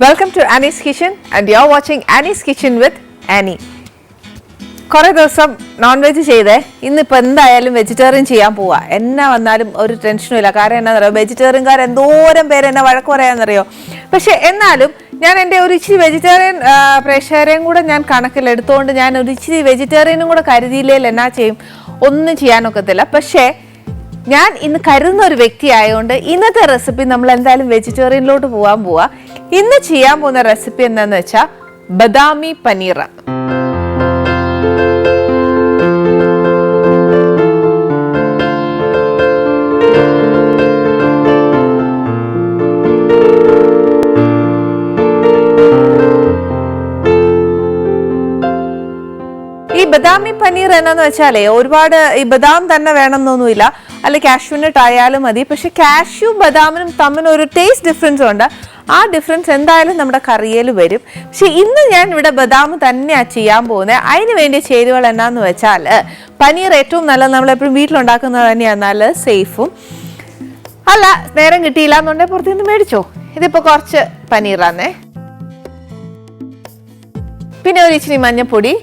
Welcome to Annie's Kitchen and you're watching Annie's Kitchen with Annie. കുറേ ദിവസം non veg ചെയ്തേ ഇന്നിപ്പോൾ എന്തായാലും വെജിറ്റേറിയൻ ചെയ്യാൻ പോവാ. എന്നാ വന്നാലും ഒരു ടെൻഷനും ഇല്ല. കാരണം എന്നാണെന്നറിയോ, വെജിറ്റേറിയൻകാർ എന്തോരം പേര് എന്നെ വഴക്ക് പറയാമെന്നറിയോ. പക്ഷെ എന്നാലും ഞാൻ എൻ്റെ ഒരു ഇച്ചിരി വെജിറ്റേറിയൻ പ്രേക്ഷകരെയും കൂടെ ഞാൻ കണക്കിലെടുത്തുകൊണ്ട് ഞാൻ ഒരു ഇച്ചിരി വെജിറ്റേറിയനും കൂടെ കരുതിയില്ലെങ്കിൽ എന്നാ ചെയ്യും, ഒന്നും ചെയ്യാനൊക്കത്തില്ല. പക്ഷേ ഞാൻ ഇന്ന് കരുതുന്ന ഒരു വ്യക്തി ആയതുകൊണ്ട് ഇന്നത്തെ റെസിപ്പി നമ്മൾ എന്തായാലും വെജിറ്റേറിയനിലോട്ട് പോകാൻ പോവാ. ഇന്ന് ചെയ്യാൻ പോകുന്ന റെസിപ്പി എന്താണെന്ന് വെച്ചാൽ ബദാമി പനീർ. ഈ ബദാമി പനീർ എന്നാന്ന് വെച്ചാലേ ഒരുപാട് ഈ ബദാം തന്നെ വേണമെന്നൊന്നുമില്ല, അല്ലെ കാഷ്യൂനട്ട് ആയാലും മതി. പക്ഷെ കാഷ്യൂ ബദാമിനും തമ്മിൽ ഒരു ടേസ്റ്റ് ഡിഫറൻസ് ഉണ്ട്. ആ ഡിഫറൻസ് എന്തായാലും നമ്മുടെ കറിയിൽ വരും. പക്ഷെ ഇന്ന് ഞാൻ ഇവിടെ ബദാം തന്നെയാണ് ചെയ്യാൻ പോകുന്നത്. അതിന് വേണ്ടിയ ചേരുവകൾ എന്നാന്ന് വെച്ചാൽ പനീർ ഏറ്റവും നല്ലത് നമ്മളെപ്പോഴും വീട്ടിലുണ്ടാക്കുന്നത് തന്നെയാണ് നല്ലത്, സേഫും. അല്ല നേരം കിട്ടിയില്ല എന്നുണ്ടെങ്കിൽ പുറത്തുനിന്ന് മേടിച്ചോ. ഇതിപ്പോൾ കുറച്ച് പനീറാന്നേ. പിന്നെ ഒരു ഇച്ചിരി മഞ്ഞൾപ്പൊടി,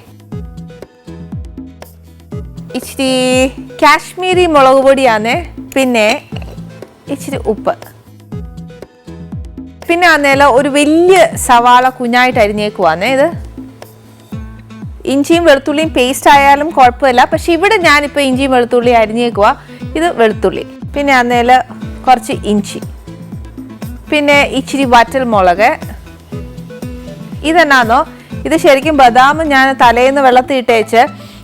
ഇച്ചിരി കാശ്മീരി മുളക് പൊടിയാന്നേ, പിന്നെ ഇച്ചിരി ഉപ്പ്, പിന്നെ ആന്നേല ഒരു വലിയ സവാള കുഞ്ഞായിട്ട് അരിഞ്ഞേക്കുവാന്നേ. ഇത് ഇഞ്ചിയും വെളുത്തുള്ളിയും പേസ്റ്റ് ആയാലും കുഴപ്പമില്ല, പക്ഷെ ഇവിടെ ഞാനിപ്പോൾ ഇഞ്ചിയും വെളുത്തുള്ളിയും അരിഞ്ഞേക്കുവാ. ഇത് വെളുത്തുള്ളി, പിന്നെ ആന്നേല കുറച്ച് ഇഞ്ചി, പിന്നെ ഇച്ചിരി വറ്റൽ മുളക്. ഇതെന്നാന്നോ, ഇത് ശരിക്കും ബദാം ഞാൻ തലേന്ന് വെള്ളത്തിട്ടേച്ച്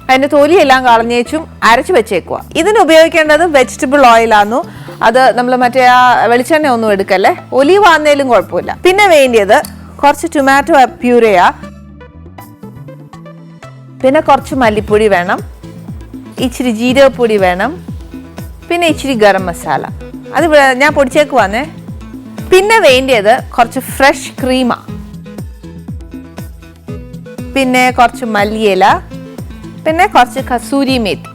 അതിൻ്റെ തൊലിയെല്ലാം കളഞ്ഞേച്ചും അരച്ച് വെച്ചേക്കുക. ഇതിന് ഉപയോഗിക്കേണ്ടത് വെജിറ്റബിൾ ഓയിലാന്നു. അത് നമ്മൾ മറ്റേ ആ വെളിച്ചെണ്ണ ഒന്നും എടുക്കല്ലേ, ഒലീവ് ആന്നേലും കുഴപ്പമില്ല. പിന്നെ വേണ്ടിയത് കുറച്ച് ടൊമാറ്റോ പ്യൂരയാ, പിന്നെ കുറച്ച് മല്ലിപ്പൊടി വേണം, ഇച്ചിരി ജീരകപ്പൊടി വേണം, പിന്നെ ഇച്ചിരി ഗരം മസാല. അത് ഞാൻ പൊടിച്ചേക്കുവാന്നേ. പിന്നെ വേണ്ടിയത് കുറച്ച് ഫ്രഷ് ക്രീമാ, പിന്നെ കുറച്ച് മല്ലിയില, പിന്നെ കുറച്ച് കസൂരി മേത്തി.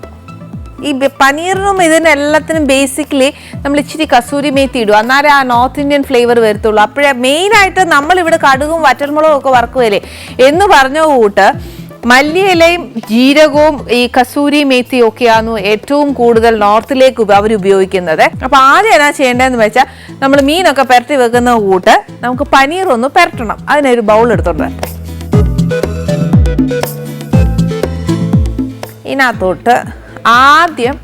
ഈ പനീറിനും ഇതിനെല്ലാത്തിനും ബേസിക്കലി നമ്മൾ ഇച്ചിരി കസൂരി മേത്തി ഇടും, എന്നാലേ ആ നോർത്ത് ഇന്ത്യൻ ഫ്ലേവർ വരത്തുള്ളൂ. അപ്പോഴേ മെയിനായിട്ട് നമ്മളിവിടെ കടുകും വറ്റൽമുളകും ഒക്കെ വറക്കുമല്ലേ എന്ന് പറഞ്ഞ കൂട്ട് മല്ലിയിലയും ജീരകവും ഈ കസൂരി മേത്തിയും ഒക്കെയാണ് ഏറ്റവും കൂടുതൽ നോർത്തിലേക്ക് അവർ ഉപയോഗിക്കുന്നത്. അപ്പോൾ ആദ്യം എന്നാ ചെയ്യേണ്ടതെന്ന് വെച്ചാൽ നമ്മൾ മീനൊക്കെ പുരട്ടി വെക്കുന്ന കൂട്ട് നമുക്ക് പനീർ ഒന്ന് പുരട്ടണം. അതിനൊരു ബൗൾ എടുത്തോണ്ട് വരട്ടെ. ഇതിനകത്തോട്ട് ആദ്യം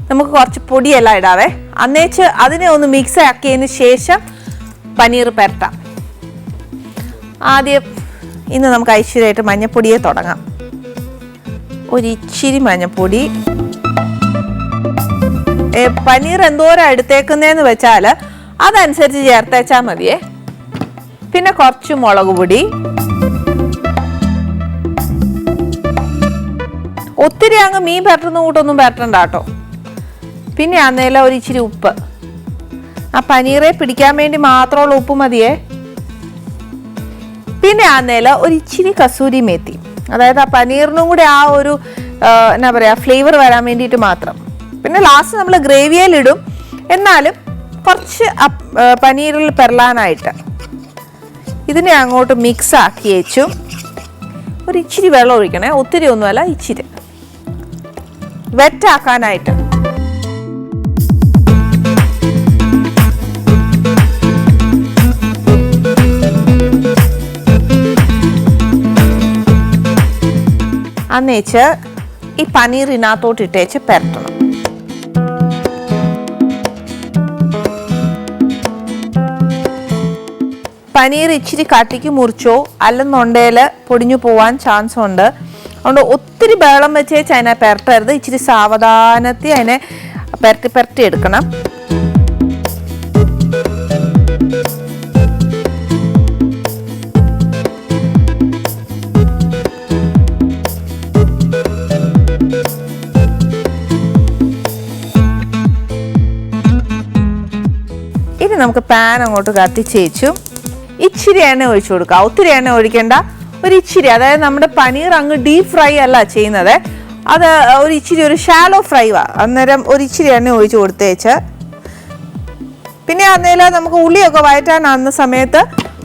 നമുക്ക് കുറച്ച് പൊടിയെല്ലാം ഇടാവേ. അന്നേച്ച് അതിനെ ഒന്ന് മിക്സ് ആക്കിയതിന് ശേഷം പനീർ പുരട്ടാം. ആദ്യം ഇന്ന് നമുക്ക് ഐശ്വര്യമായിട്ട് മഞ്ഞൾപ്പൊടിയെ തുടങ്ങാം. ഒരിച്ചിരി മഞ്ഞൾപ്പൊടി. പനീർ എന്തോരം എടുത്തേക്കുന്നതെന്ന് വെച്ചാൽ അതനുസരിച്ച് ചേർത്തേച്ചാൽ മതിയേ. പിന്നെ കുറച്ച് മുളക് പൊടി, ഒത്തിരി അങ്ങ് മീൻ പരട്ടുന്ന കൂട്ടൊന്നും പരട്ടണ്ട കേട്ടോ. പിന്നെ ആന്നേല ഒരു ഇച്ചിരി ഉപ്പ്, ആ പനീറെ പിടിക്കാൻ വേണ്ടി മാത്രമുള്ള ഉപ്പ് മതിയേ. പിന്നെ ആന്നേല ഒരു ഇച്ചിരി കസൂരി മേത്തി, അതായത് ആ പനീറിനും കൂടെ ആ ഒരു എന്നാ പറയുക ഫ്ലേവർ വരാൻ വേണ്ടിയിട്ട് മാത്രം. പിന്നെ ലാസ്റ്റ് നമ്മൾ ഗ്രേവിയിലിടും, എന്നാലും കുറച്ച് പനീറിൽ പെരളാനായിട്ട് ഇതിനെ അങ്ങോട്ട് മിക്സ് ആക്കി വെച്ചു. ഒരു ഇച്ചിരി വെള്ളം ഒഴിക്കണേ, ഒത്തിരി ഒന്നുമല്ല, ഇച്ചിരി വെറ്റാക്കാനായിട്ട്. അന്നേച്ച് ഈ പനീറിനകത്തോട്ട് ഇട്ടേച്ച് പെരട്ടണം. പനീർ ഇച്ചിരി കട്ടിക്ക് മുറിച്ചോ, അല്ലെന്നുണ്ടേൽ പൊടിഞ്ഞു പോവാൻ ചാൻസ് ഉണ്ട്. അതുകൊണ്ട് ഒത്തിരി ബഹളം വെച്ചേച്ച് അതിനെ പെരട്ടരുത്. ഇച്ചിരി സാവധാനത്തിൽ അതിനെ പെരട്ടി എടുക്കണം. ഇനി നമുക്ക് പാൻ അങ്ങോട്ട് കത്തിച്ചേച്ചു ഇച്ചിരി എണ്ണ ഒഴിച്ചു കൊടുക്കുക. ഒത്തിരി എണ്ണ ഒഴിക്കേണ്ട, ഒരു ഇച്ചിരി. അതായത് നമ്മുടെ പനീർ അങ്ങ് ഡീപ് ഫ്രൈ അല്ല ചെയ്യുന്നത്, അത് ഒരു ഇച്ചിരി ഒരു ഷാലോ ഫ്രൈ വാ. അന്നേരം ഒരു ഇച്ചിരി എണ്ണ ഒഴിച്ച് കൊടുത്തേച്ച് പിന്നെ അന്നേരം നമുക്ക് ഉള്ളിയൊക്കെ വഴറ്റാനാകുന്ന സമയത്ത്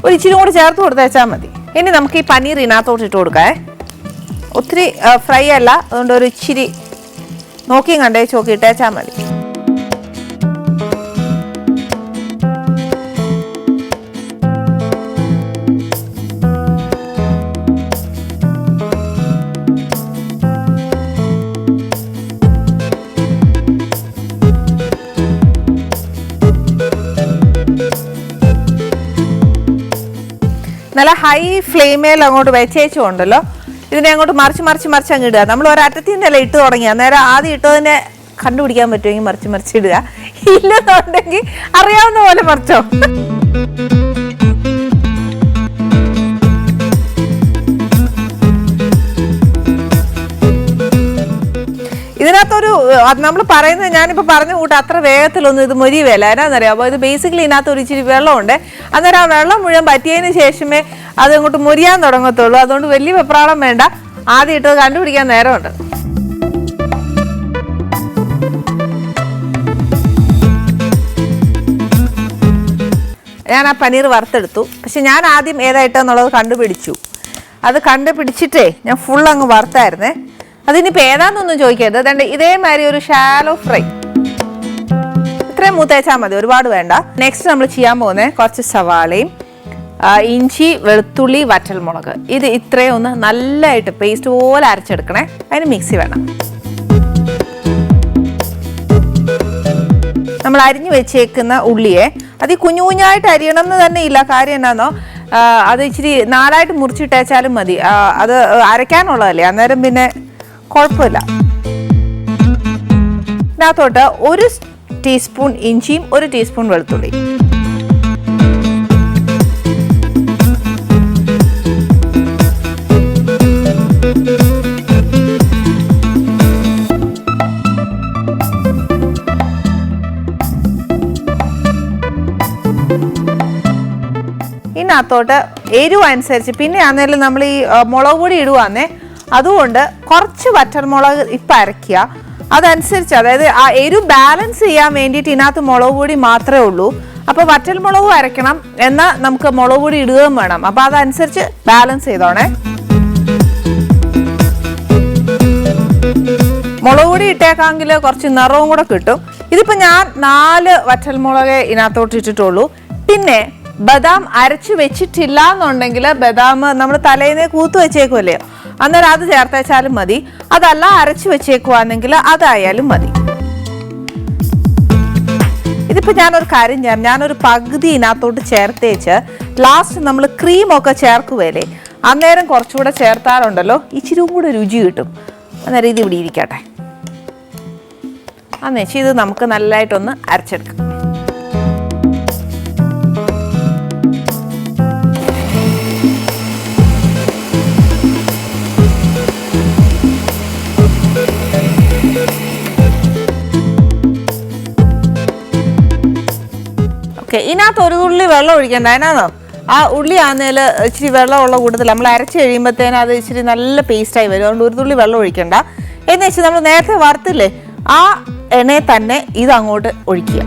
ഒരു ഇച്ചിരി കൂടി ചേർത്ത് കൊടുത്തേച്ചാൽ മതി. ഇനി നമുക്ക് ഈ പനീർ ഇതിനകത്തോട്ട് ഇട്ട് കൊടുക്കാം. ഒത്തിരി ഫ്രൈ അല്ല, അതുകൊണ്ട് ഒരു ഇച്ചിരി നോക്കിയും കണ്ടേച്ച് നോക്കി ഇട്ടേച്ചാൽ മതി. നല്ല ഹൈ ഫ്ലെയിമേൽ അങ്ങോട്ട് വെച്ചേച്ചുണ്ടല്ലോ, ഇതിനെ അങ്ങോട്ട് മറിച്ച് അങ്ങ് ഇടുക. നമ്മൾ ഒരറ്റത്തിൽ നിന്നല്ല ഇട്ട് തുടങ്ങി, അന്നേരം ആദ്യം ഇട്ടതിനെ കണ്ടുപിടിക്കാൻ പറ്റുമെങ്കിൽ മറിച്ച് ഇടുക. ഇല്ലെന്നുണ്ടെങ്കിൽ അറിയാവുന്ന പോലെ മറിച്ചോ. ഇതിനകത്തൊരു നമ്മൾ പറയുന്നത്, ഞാനിപ്പോൾ പറഞ്ഞ കൂട്ട് അത്ര വേഗത്തിലൊന്നും ഇത് മൊരിയുകയല്ല. എന്നാന്നറിയാം, അപ്പോൾ ഇത് ബേസിക്കലി ഇതിനകത്ത് ഒരു ഇച്ചിരി വെള്ളമുണ്ട്. അന്നേരം ആ വെള്ളം മുഴുവൻ പറ്റിയതിന് ശേഷമേ അത് അങ്ങോട്ട് മൊരിയാൻ തുടങ്ങത്തുള്ളൂ. അതുകൊണ്ട് വലിയ വെപ്രാളം വേണ്ട, ആദ്യം ഇട്ടത് കണ്ടുപിടിക്കാൻ നേരമുണ്ട്. ഞാൻ ആ പനീർ വറുത്തെടുത്തു. പക്ഷെ ഞാൻ ആദ്യം ഏതായിട്ടെന്നുള്ളത് കണ്ടുപിടിച്ചു. അത് കണ്ടുപിടിച്ചിട്ടേ ഞാൻ ഫുൾ അങ്ങ് വറുത്തായിരുന്നേ. അതിനിപ്പോൾ ഏതാണെന്നൊന്നും ചോദിക്കരുത്. അതുകൊണ്ട് ഇതേമാതിരി ഒരു ഷാലോ ഫ്രൈ ഇത്രയും മൂത്തേച്ചാൽ മതി, ഒരുപാട് വേണ്ട. നെക്സ്റ്റ് നമ്മൾ ചെയ്യാൻ പോകുന്നത് കുറച്ച് സവാളയും ഇഞ്ചി, വെളുത്തുള്ളി, വറ്റൽമുളക്, ഇത് ഇത്രയും ഒന്ന് നല്ലതായിട്ട് പേസ്റ്റ് പോലെ അരച്ചെടുക്കണേ. അതിന് മിക്സി വേണം. നമ്മൾ അരിഞ്ഞു വെച്ചേക്കുന്ന ഉള്ളിയെ അത് കുഞ്ഞുകുഞ്ഞായിട്ട് അരിയണം എന്ന് തന്നെ ഇല്ല. കാര്യം എന്നാന്നോ, അത് ഇച്ചിരി നാലായിട്ട് മുറിച്ചിട്ടേച്ചാലും മതി. അത് അരയ്ക്കാനുള്ളതല്ലേ, അന്നേരം പിന്നെ കുഴപ്പമില്ല. ഇതിനകത്തോട്ട് 1 ടീസ്പൂൺ ഇഞ്ചിയും 1 ടീസ്പൂൺ വെളുത്തുള്ളി. ഇതിനകത്തോട്ട് എരിവ് അനുസരിച്ച് പിന്നെ ആണെങ്കിലും നമ്മൾ ഈ മുളക് പൊടി ഇടുവാന്നേ, അതുകൊണ്ട് കുറച്ച് വറ്റൽമുളക് ഇപ്പം അരയ്ക്കുക. അതനുസരിച്ച്, അതായത് ആ എരിവ് ബാലൻസ് ചെയ്യാൻ വേണ്ടിയിട്ട് ഇതിനകത്ത് മുളക് പൊടി മാത്രമേ ഉള്ളൂ. അപ്പോൾ വറ്റൽമുളകും അരയ്ക്കണം, എന്നാൽ നമുക്ക് മുളക് പൊടി ഇടുകയും വേണം. അപ്പോൾ അതനുസരിച്ച് ബാലൻസ് ചെയ്തോണേ. മുളക് പൊടി ഇട്ടേക്കാമെങ്കിൽ കുറച്ച് നിറവും കൂടെ കിട്ടും. ഇതിപ്പോൾ ഞാൻ 4 വറ്റൽമുളക് ഇതിനകത്തോട്ട് ഇട്ടിട്ടുള്ളൂ. പിന്നെ ബദാം അരച്ച് വെച്ചിട്ടില്ല എന്നുണ്ടെങ്കിൽ ബദാം നമ്മൾ തലേന്നേ കൂത്ത് വെച്ചേക്കുമല്ലേ, അന്നേരം അത് ചേർത്തേച്ചാലും മതി. അതല്ല അരച്ച് വെച്ചേക്കുവാണെങ്കിൽ അതായാലും മതി. ഇതിപ്പോൾ ഞാനൊരു കാര്യം ചെയ്യാം, ഞാനൊരു പകുതി ഇതിനകത്തോട്ട് ചേർത്തേച്ച് ലാസ്റ്റ് നമ്മൾ ക്രീമൊക്കെ ചേർക്കുവല്ലേ, അന്നേരം കുറച്ചുകൂടെ ചേർത്താറുണ്ടല്ലോ ഇച്ചിരി കൂടെ രുചി കിട്ടും. അന്നേരം ഇത് ഇവിടെ ഇരിക്കട്ടെ. അന്നേരം ഇത് നമുക്ക് നല്ലതായിട്ടൊന്ന് അരച്ചെടുക്കാം. ഇതിനകത്ത് ഒരു തുള്ളി വെള്ളം ഒഴിക്കണ്ട. അതിനാണോ ആ ഉള്ളി ആന്നേൽ ഇച്ചിരി വെള്ളമുള്ള കൂട്ടത്തിൽ നമ്മൾ അരച്ച് കഴിയുമ്പോഴത്തേനും അത് ഇച്ചിരി നല്ല പേസ്റ്റായി വരും. അതുകൊണ്ട് ഒരു തുള്ളി വെള്ളം ഒഴിക്കണ്ട. എന്ന് വെച്ചാൽ നമ്മൾ നേരത്തെ വറുത്തില്ലേ, ആ എണ്ണയിൽ തന്നെ ഇത് അങ്ങോട്ട് ഒഴിക്കുക.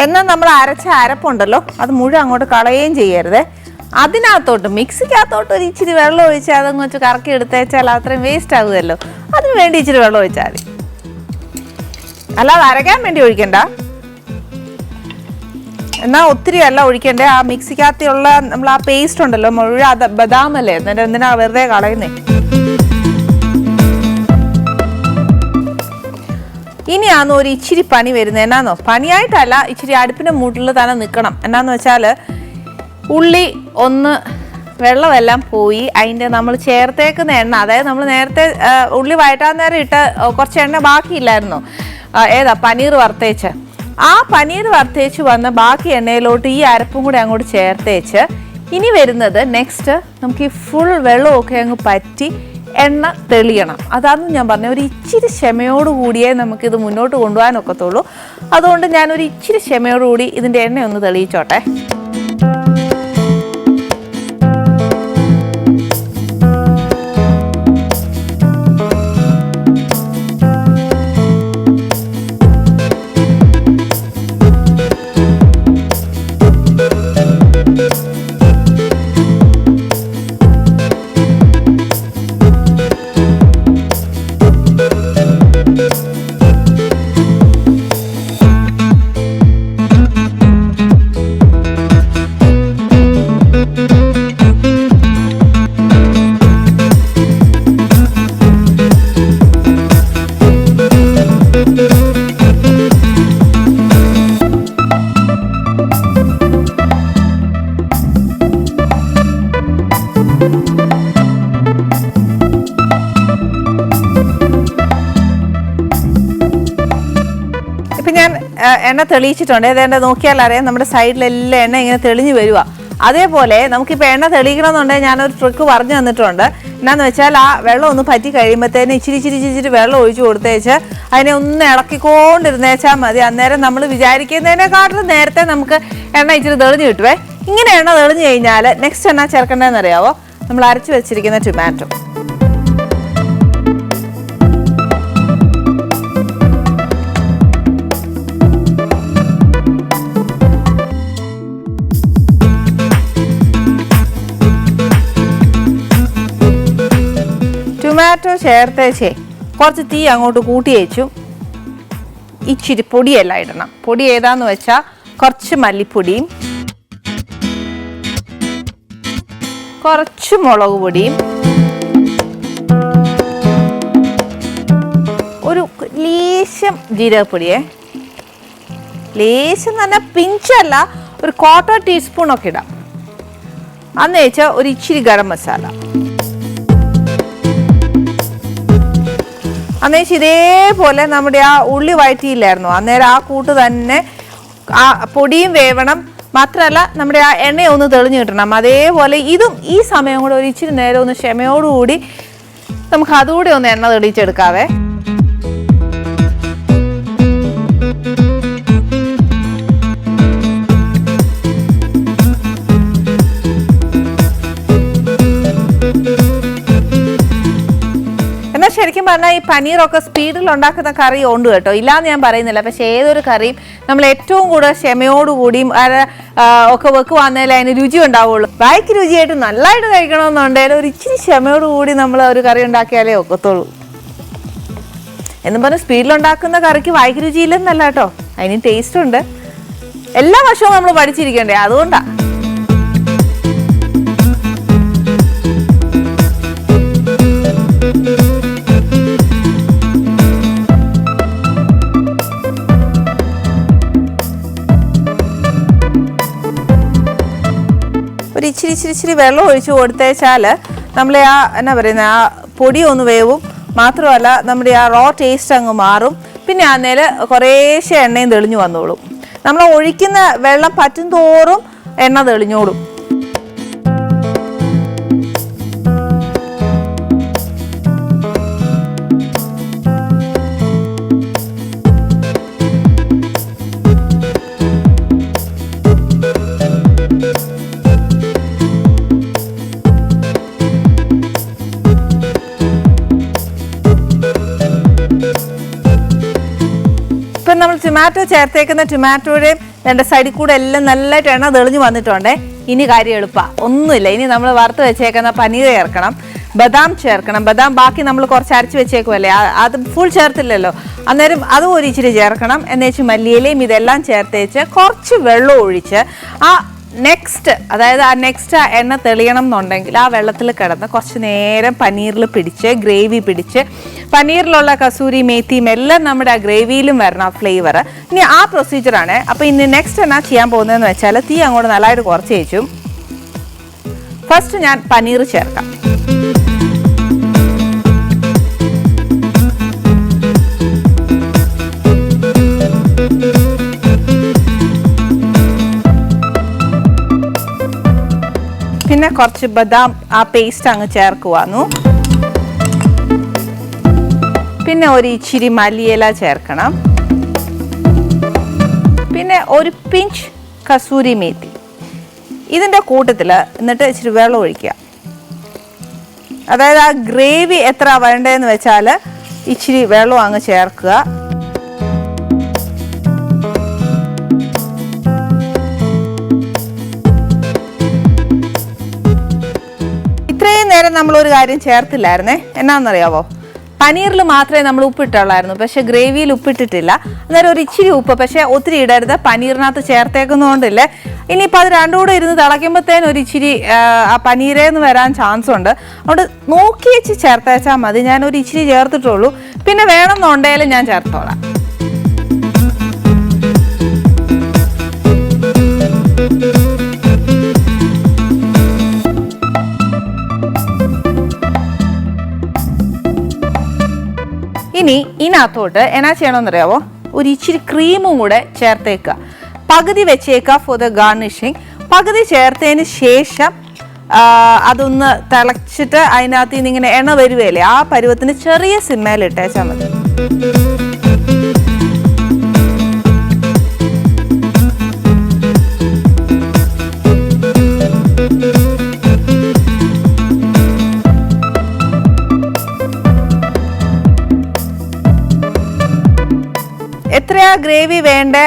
എന്നാൽ നമ്മൾ അരച്ച അരപ്പുണ്ടല്ലോ അത് മുഴുവൻ അങ്ങോട്ട് കളയുകയും ചെയ്യരുത്. അതിനകത്തോട്ട് മിക്സിക്കകത്തോട്ട് ഒരു ഇച്ചിരി വെള്ളം ഒഴിച്ചാൽ അതങ്ങ് വെച്ച് കറക്കി എടുത്തേച്ചാൽ അത്രയും വേസ്റ്റ് ആകുമല്ലോ. അതിന് വേണ്ടി ഇച്ചിരി വെള്ളം ഒഴിച്ചാൽ മതി, അല്ലാതെ അരയ്ക്കാൻ വേണ്ടി ഒഴിക്കണ്ട. എന്നാൽ ഒത്തിരി അല്ല ഒഴിക്കണ്ടേ. ആ മിക്സിക്കകത്തുള്ള നമ്മൾ ആ പേസ്റ്റ് ഉണ്ടല്ലോ മുഴുവൻ ബദാമല്ലേ, എന്നിട്ട് എന്തിനാ വെറുതെ കളയുന്നേ. ഇനിയാന്ന് ഒരു ഇച്ചിരി പണി വരുന്നത്. എന്നാന്നോ, പണിയായിട്ടല്ല, ഇച്ചിരി അടുപ്പിൻ്റെ മൂട്ടിൽ തന്നെ നിൽക്കണം. എന്നാന്ന് വെച്ചാൽ ഉള്ളി ഒന്ന് വെള്ളമെല്ലാം പോയി അതിൻ്റെ നമ്മൾ ചേർത്തേക്കുന്ന എണ്ണ, അതായത് നമ്മൾ നേരത്തെ ഉള്ളി വഴറ്റാൻ നേരം ഇട്ട് കുറച്ച് എണ്ണ ബാക്കിയില്ലായിരുന്നോ, ഏതാ പനീർ വറുത്തേച്ച്, ആ പനീർ വറുത്തേച്ച് വന്ന ബാക്കി എണ്ണയിലോട്ട് ഈ അരപ്പും കൂടി അങ്ങോട്ട് ചേർത്തേച്ച് ഇനി വരുന്നത് നെക്സ്റ്റ് നമുക്ക് ഈ ഫുൾ വെള്ളമൊക്കെ അങ്ങ് പറ്റി എണ്ണ തെളിയണം. അതാണെന്ന് ഞാൻ പറഞ്ഞ ഒരു ഇച്ചിരി ക്ഷമയോടുകൂടിയേ നമുക്കിത് മുന്നോട്ട് കൊണ്ടുപോകാനൊക്കത്തുള്ളൂ. അതുകൊണ്ട് ഞാനൊരു ഇച്ചിരി ക്ഷമയോടുകൂടി ഇതിൻ്റെ എണ്ണ ഒന്ന് തെളിയിച്ചോട്ടെ. എണ്ണ തെളിയിച്ചിട്ടുണ്ട്. ഏതാണ്ട് നോക്കിയാൽ അറിയാം നമ്മുടെ സൈഡിലെല്ലാം എണ്ണ ഇങ്ങനെ തെളിഞ്ഞു വരിക. അതേപോലെ നമുക്കിപ്പോൾ എണ്ണ തെളിയിക്കണമെന്നുണ്ടെങ്കിൽ ഞാനൊരു ട്രിക്ക് പറഞ്ഞു തന്നിട്ടുണ്ട്. എന്നാന്ന് വെച്ചാൽ ആ വെള്ളം ഒന്ന് പറ്റി കഴിയുമ്പോഴത്തേന് ഇച്ചിരി വെള്ളം ഒഴിച്ചു കൊടുത്തേച്ച് അതിനെ ഒന്ന് ഇളക്കിക്കൊണ്ടിരുന്നേച്ചാൽ മതി. അന്നേരം നമ്മൾ വിചാരിക്കുന്നതിനെക്കാട്ടിലും നേരത്തെ നമുക്ക് എണ്ണ ഇച്ചിരി തെളിഞ്ഞ് കിട്ടുവേ. ഇങ്ങനെ എണ്ണ തെളിഞ്ഞു കഴിഞ്ഞാൽ നെക്സ്റ്റ് എന്നാ ചേർക്കേണ്ടതെന്ന് അറിയാവോ? നമ്മൾ അരച്ച് വെച്ചിരിക്കുന്ന ടൊമാറ്റോ. ടൊമാറ്റോ ചേർത്തേച്ചേ കുറച്ച് തീ അങ്ങോട്ട് കൂട്ടി വെച്ചു. ഇച്ചിരി പൊടിയെല്ലാം ഇടണം. പൊടി ഏതാന്ന് വെച്ചാൽ കുറച്ച് മല്ലിപ്പൊടിയും കുറച്ച് മുളക് പൊടിയും ഒരു ലേശം ജീരകപ്പൊടിയേ. ലേശം തന്നെ പിഞ്ചല്ല, ഒരു 1/4 ടീസ്പൂണൊക്കെ ഇടാം. അന്ന് വെച്ചാൽ ഒരു ഇച്ചിരി ഗരം മസാല. അന്നേരം ഇതേപോലെ നമ്മുടെ ആ ഉള്ളി വഴറ്റിയില്ലായിരുന്നു, അന്നേരം ആ കൂട്ട് തന്നെ ആ പൊടിയും വേവണം. മാത്രമല്ല നമ്മുടെ ആ എണ്ണ ഒന്ന് തെളിഞ്ഞു കിട്ടണം. അതേപോലെ ഇതും ഈ സമയം കൂടെ ഒരു ഇച്ചിരി നേരം ഒന്ന് ക്ഷമയോടുകൂടി നമുക്ക് അതുകൂടി ഒന്ന് എണ്ണ തെളിയിച്ചെടുക്കാവേ. ശരിക്കും പറഞ്ഞാൽ ഈ പനീറൊക്കെ സ്പീഡിൽ ഉണ്ടാക്കുന്ന കറി ഉണ്ട് കേട്ടോ, ഇല്ലാന്ന് ഞാൻ പറയുന്നില്ല. പക്ഷെ ഏതൊരു കറിയും നമ്മൾ ഏറ്റവും കൂടുതൽ ക്ഷമയോടുകൂടിയും ഒക്കെ വെക്കുവാന്നേലേ അതിന് രുചി ഉണ്ടാവുള്ളൂ. വായിക്ക് രുചിയായിട്ട് നല്ലതായിട്ട് കഴിക്കണമെന്നുണ്ടെങ്കിൽ ഒരു ഇച്ചിരി ക്ഷമയോടുകൂടി നമ്മൾ ഒരു കറി ഉണ്ടാക്കിയാലേ ഒക്കത്തുള്ളൂ. എന്നും പറഞ്ഞ് സ്പീഡിലുണ്ടാക്കുന്ന കറിക്ക് വായിക്ക് രുചിയില്ലെന്നല്ല കേട്ടോ, അതിന് ടേസ്റ്റ് ഉണ്ട്. എല്ലാ വർഷവും നമ്മൾ പഠിച്ചിരിക്കണ്ടേ, അതുകൊണ്ടാണ്. ഒരു ഇച്ചിരി വെള്ളം ഒഴിച്ച് കൊടുത്തേച്ചാൽ നമ്മളെ ആ എന്നാ പറയുന്നത് ആ പൊടി ഒന്ന് വേവും. മാത്രമല്ല നമ്മുടെ ആ റോ ടേസ്റ്റ് അങ്ങ് മാറും. പിന്നെ അന്നേരം കുറേശ്ശെ എണ്ണയും തെളിഞ്ഞു വന്നോളും. നമ്മൾ ഒഴിക്കുന്ന വെള്ളം പറ്റും തോറും എണ്ണ തെളിഞ്ഞോളും. നമ്മൾ ടൊമാറ്റോ ചേർത്തേക്കുന്ന ടൊമാറ്റോയുടെയും രണ്ട് സൈഡിൽ കൂടെ എല്ലാം നല്ലതായിട്ട് എണ്ണ തെളിഞ്ഞു വന്നിട്ടുണ്ടേ. ഇനി കാര്യം എളുപ്പമാണ്, ഒന്നുമില്ല. ഇനി നമ്മൾ വറുത്ത് വെച്ചേക്കുന്ന പനീർ ചേർക്കണം, ബദാം ചേർക്കണം. ബദാം ബാക്കി നമ്മൾ കുറച്ച് അരച്ച് വെച്ചേക്കുമല്ലേ, അത് ഫുൾ ചേർത്തില്ലല്ലോ, അന്നേരം അതും ഒരു ഇച്ചിരി ചേർക്കണം. എന്നുവെച്ച് മല്ലിയിലയും ഇതെല്ലാം ചേർത്തേച്ച് കുറച്ച് വെള്ളം ഒഴിച്ച് ആ നെക്സ്റ്റ് എണ്ണ തെളിയണം എന്നുണ്ടെങ്കിൽ ആ വെള്ളത്തിൽ കിടന്ന് കുറച്ച് നേരം പനീറിൽ പിടിച്ച് ഗ്രേവി പിടിച്ച് പനീറിലുള്ള കസൂരി മേത്തിയും എല്ലാം നമ്മുടെ ആ ഗ്രേവിയിലും വരണം ആ ഫ്ലേവർ. ഇനി ആ പ്രൊസീജിയറാണ്. അപ്പോൾ ഇനി നെക്സ്റ്റ് എന്നാ ചെയ്യാൻ പോകുന്നതെന്ന് വെച്ചാൽ തീ അങ്ങോട്ട് നല്ലതായിട്ട് കുറച്ച് വെച്ചു. ഫസ്റ്റ് ഞാൻ പനീർ ചേർക്കാം. പിന്നെ കുറച്ച് ബദാം ആ പേസ്റ്റ് അങ്ങ് ചേർക്കുവാന്നു. പിന്നെ ഒരു ഇച്ചിരി മല്ലിയില ചേർക്കണം. പിന്നെ ഒരു പിഞ്ച് കസൂരി മേത്തി ഇതിൻ്റെ കൂട്ടത്തിൽ. എന്നിട്ട് ഇച്ചിരി വെള്ളം ഒഴിക്കുക. അതായത് ആ ഗ്രേവി എത്ര വേണ്ടതെന്ന് വെച്ചാൽ ഇച്ചിരി വെള്ളം അങ്ങ് ചേർക്കുക. ഇത്രയും നേരം നമ്മളൊരു കാര്യം ചേർത്തില്ലായിരുന്നേ, എന്നാണെന്നറിയാവോ? പനീറിൽ മാത്രമേ നമ്മൾ ഉപ്പിട്ടുള്ളായിരുന്നു, പക്ഷെ ഗ്രേവിയിൽ ഉപ്പിട്ടിട്ടില്ല. അന്നേരം ഒരു ഇച്ചിരി ഉപ്പ്, പക്ഷെ ഒത്തിരി ഇടരുത്, പനീറിനകത്ത് ചേർത്തേക്കുന്നതുകൊണ്ടില്ലേ. ഇനിയിപ്പോൾ അത് രണ്ടും കൂടെ ഇരുന്ന് തിളയ്ക്കുമ്പോഴത്തേനും ഒരു ഇച്ചിരി ആ പനീരേന്ന് വരാൻ ചാൻസ് ഉണ്ട്. അതുകൊണ്ട് നോക്കി വെച്ച് ചേർത്തേച്ചാൽ മതി. ഞാനൊരു ഇച്ചിരി ചേർത്തിട്ടുള്ളൂ, പിന്നെ വേണമെന്നുണ്ടെങ്കിലും ഞാൻ ചേർത്തോളാം. ഇനി ഇതിനകത്തോട്ട് എന്നാ ചെയ്യണമെന്നറിയാവോ? ഒരു ഇച്ചിരി ക്രീമും കൂടെ ചേർത്തേക്കുക. പകുതി വെച്ചേക്കുക ഫോർ ദ ഗാർണിഷിങ്. പകുതി ചേർത്തതിന് ശേഷം അതൊന്ന് തിളച്ചിട്ട് അതിനകത്ത് നിന്ന് ഇങ്ങനെ എണ്ണ വരുവല്ലേ, ആ പരുവത്തിന് ചെറിയ സിമ്മയിൽ ഇട്ടേച്ചാൽ മതി. എത്രയാ ഗ്രേവി വേണ്ടേ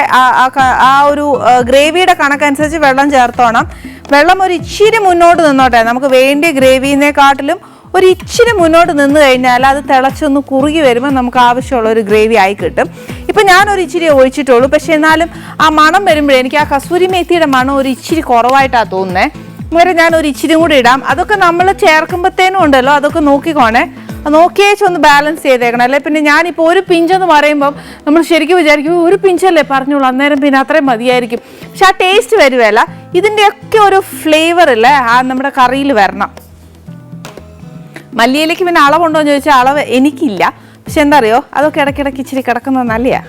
ആ ഒരു ഗ്രേവിയുടെ കണക്കനുസരിച്ച് വെള്ളം ചേർത്തോണം. വെള്ളം ഒരു ഇച്ചിരി മുന്നോട്ട് നിന്നോട്ടെ. നമുക്ക് വേണ്ടിയ ഗ്രേവിനെക്കാട്ടിലും ഒരു ഇച്ചിരി മുന്നോട്ട് നിന്ന് കഴിഞ്ഞാൽ അത് തിളച്ചൊന്ന് കുറുകി വരുമ്പോൾ നമുക്ക് ആവശ്യമുള്ള ഒരു ഗ്രേവി ആയി കിട്ടും. ഇപ്പം ഞാനൊരു ഇച്ചിരി ഒഴിച്ചിട്ടുള്ളൂ. പക്ഷെ എന്നാലും ആ മണം വരുമ്പോഴേ എനിക്ക് ആ കസൂരി മേത്തിയുടെ മണം ഒരു ഇച്ചിരി കുറവായിട്ടാണ് തോന്നുന്നത്. വേറെ ഞാൻ ഒരു ഇച്ചിരി കൂടി ഇടാം. അതൊക്കെ നമ്മൾ ചേർക്കുമ്പോഴത്തേനും ഉണ്ടല്ലോ, അതൊക്കെ നോക്കിക്കോണേ, നോക്കിയേച്ചൊന്ന് ബാലൻസ് ചെയ്തേക്കണം. അല്ലെ പിന്നെ ഞാനിപ്പോൾ ഒരു പിഞ്ചെന്ന് പറയുമ്പം നമ്മൾ ശരിക്കും വിചാരിക്കും ഒരു പിഞ്ചല്ലേ പറഞ്ഞോളൂ, അന്നേരം പിന്നെ അത്രയും മതിയായിരിക്കും. പക്ഷെ ആ ടേസ്റ്റ് വരുവല്ല. ഇതിൻ്റെയൊക്കെ ഒരു ഫ്ലേവർ ഇല്ലേ ആ നമ്മുടെ കറിയിൽ വരണം. മല്ലിയിലേക്ക് പിന്നെ അളവുണ്ടോ എന്ന് ചോദിച്ചാൽ അളവ് എനിക്കില്ല. പക്ഷെ എന്താ അറിയോ, അതൊക്കെ ഇടയ്ക്കിടയ്ക്ക് ഇച്ചിരി കിടക്കുന്നത് നല്ലയാ.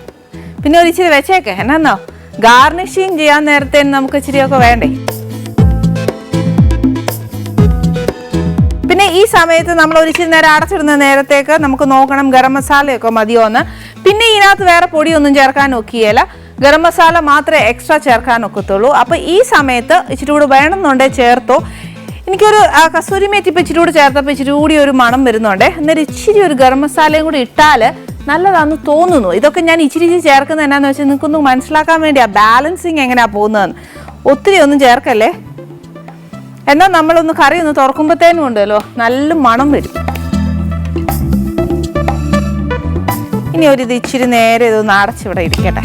പിന്നെ ഒരു ഇച്ചിരി വെച്ചേക്കെ എന്നാന്നോ, ഗാർണിഷിങ് ചെയ്യാൻ നേരത്തെ നമുക്ക് ഇച്ചിരിയൊക്കെ വേണ്ടേ. പിന്നെ ഈ സമയത്ത് നമ്മൾ ഒരു ഇച്ചിരി നേരം അടച്ചിടുന്ന നേരത്തേക്ക് നമുക്ക് നോക്കണം ഗരം മസാലയൊക്കെ മതിയോ എന്ന്. പിന്നെ ഇതിനകത്ത് വേറെ പൊടിയൊന്നും ചേർക്കാൻ ഒക്കിയല്ല, ഗരം മസാല മാത്രമേ എക്സ്ട്രാ ചേർക്കാൻ ഒക്കത്തുള്ളൂ. അപ്പോൾ ഈ സമയത്ത് ഇച്ചിരി കൂടി വേണമെന്നുണ്ടെങ്കിൽ ചേർത്തോ. എനിക്കൊരു കസൂരി മേത്തി ഇപ്പം ഇച്ചിരി കൂടി ചേർത്തപ്പോൾ ഇച്ചിരി കൂടി ഒരു മണം വരുന്നുണ്ട്. അന്നേരം ഇച്ചിരി ഒരു ഗരം മസാലയും കൂടി ഇട്ടാൽ നല്ലതാണെന്ന് തോന്നുന്നു. ഇതൊക്കെ ഞാൻ ഇച്ചിരി ചേർക്കുന്നത് എന്നാന്ന് വെച്ചാൽ നിങ്ങൾക്കൊന്ന് മനസ്സിലാക്കാൻ വേണ്ടിയാ ബാലൻസിങ് എങ്ങനെയാണ് പോകുന്നതെന്ന്. ഒത്തിരി ഒന്നും ചേർക്കല്ലേ, എന്നാൽ നമ്മളൊന്ന് കറി ഒന്ന് തുറക്കുമ്പോഴത്തേനും ഉണ്ടല്ലോ നല്ല മണം വരും. ഇനി ഒരു ഇച്ചിരി നേരെ ഇതൊന്ന് അടച്ചിവിടെ ഇരിക്കട്ടെ.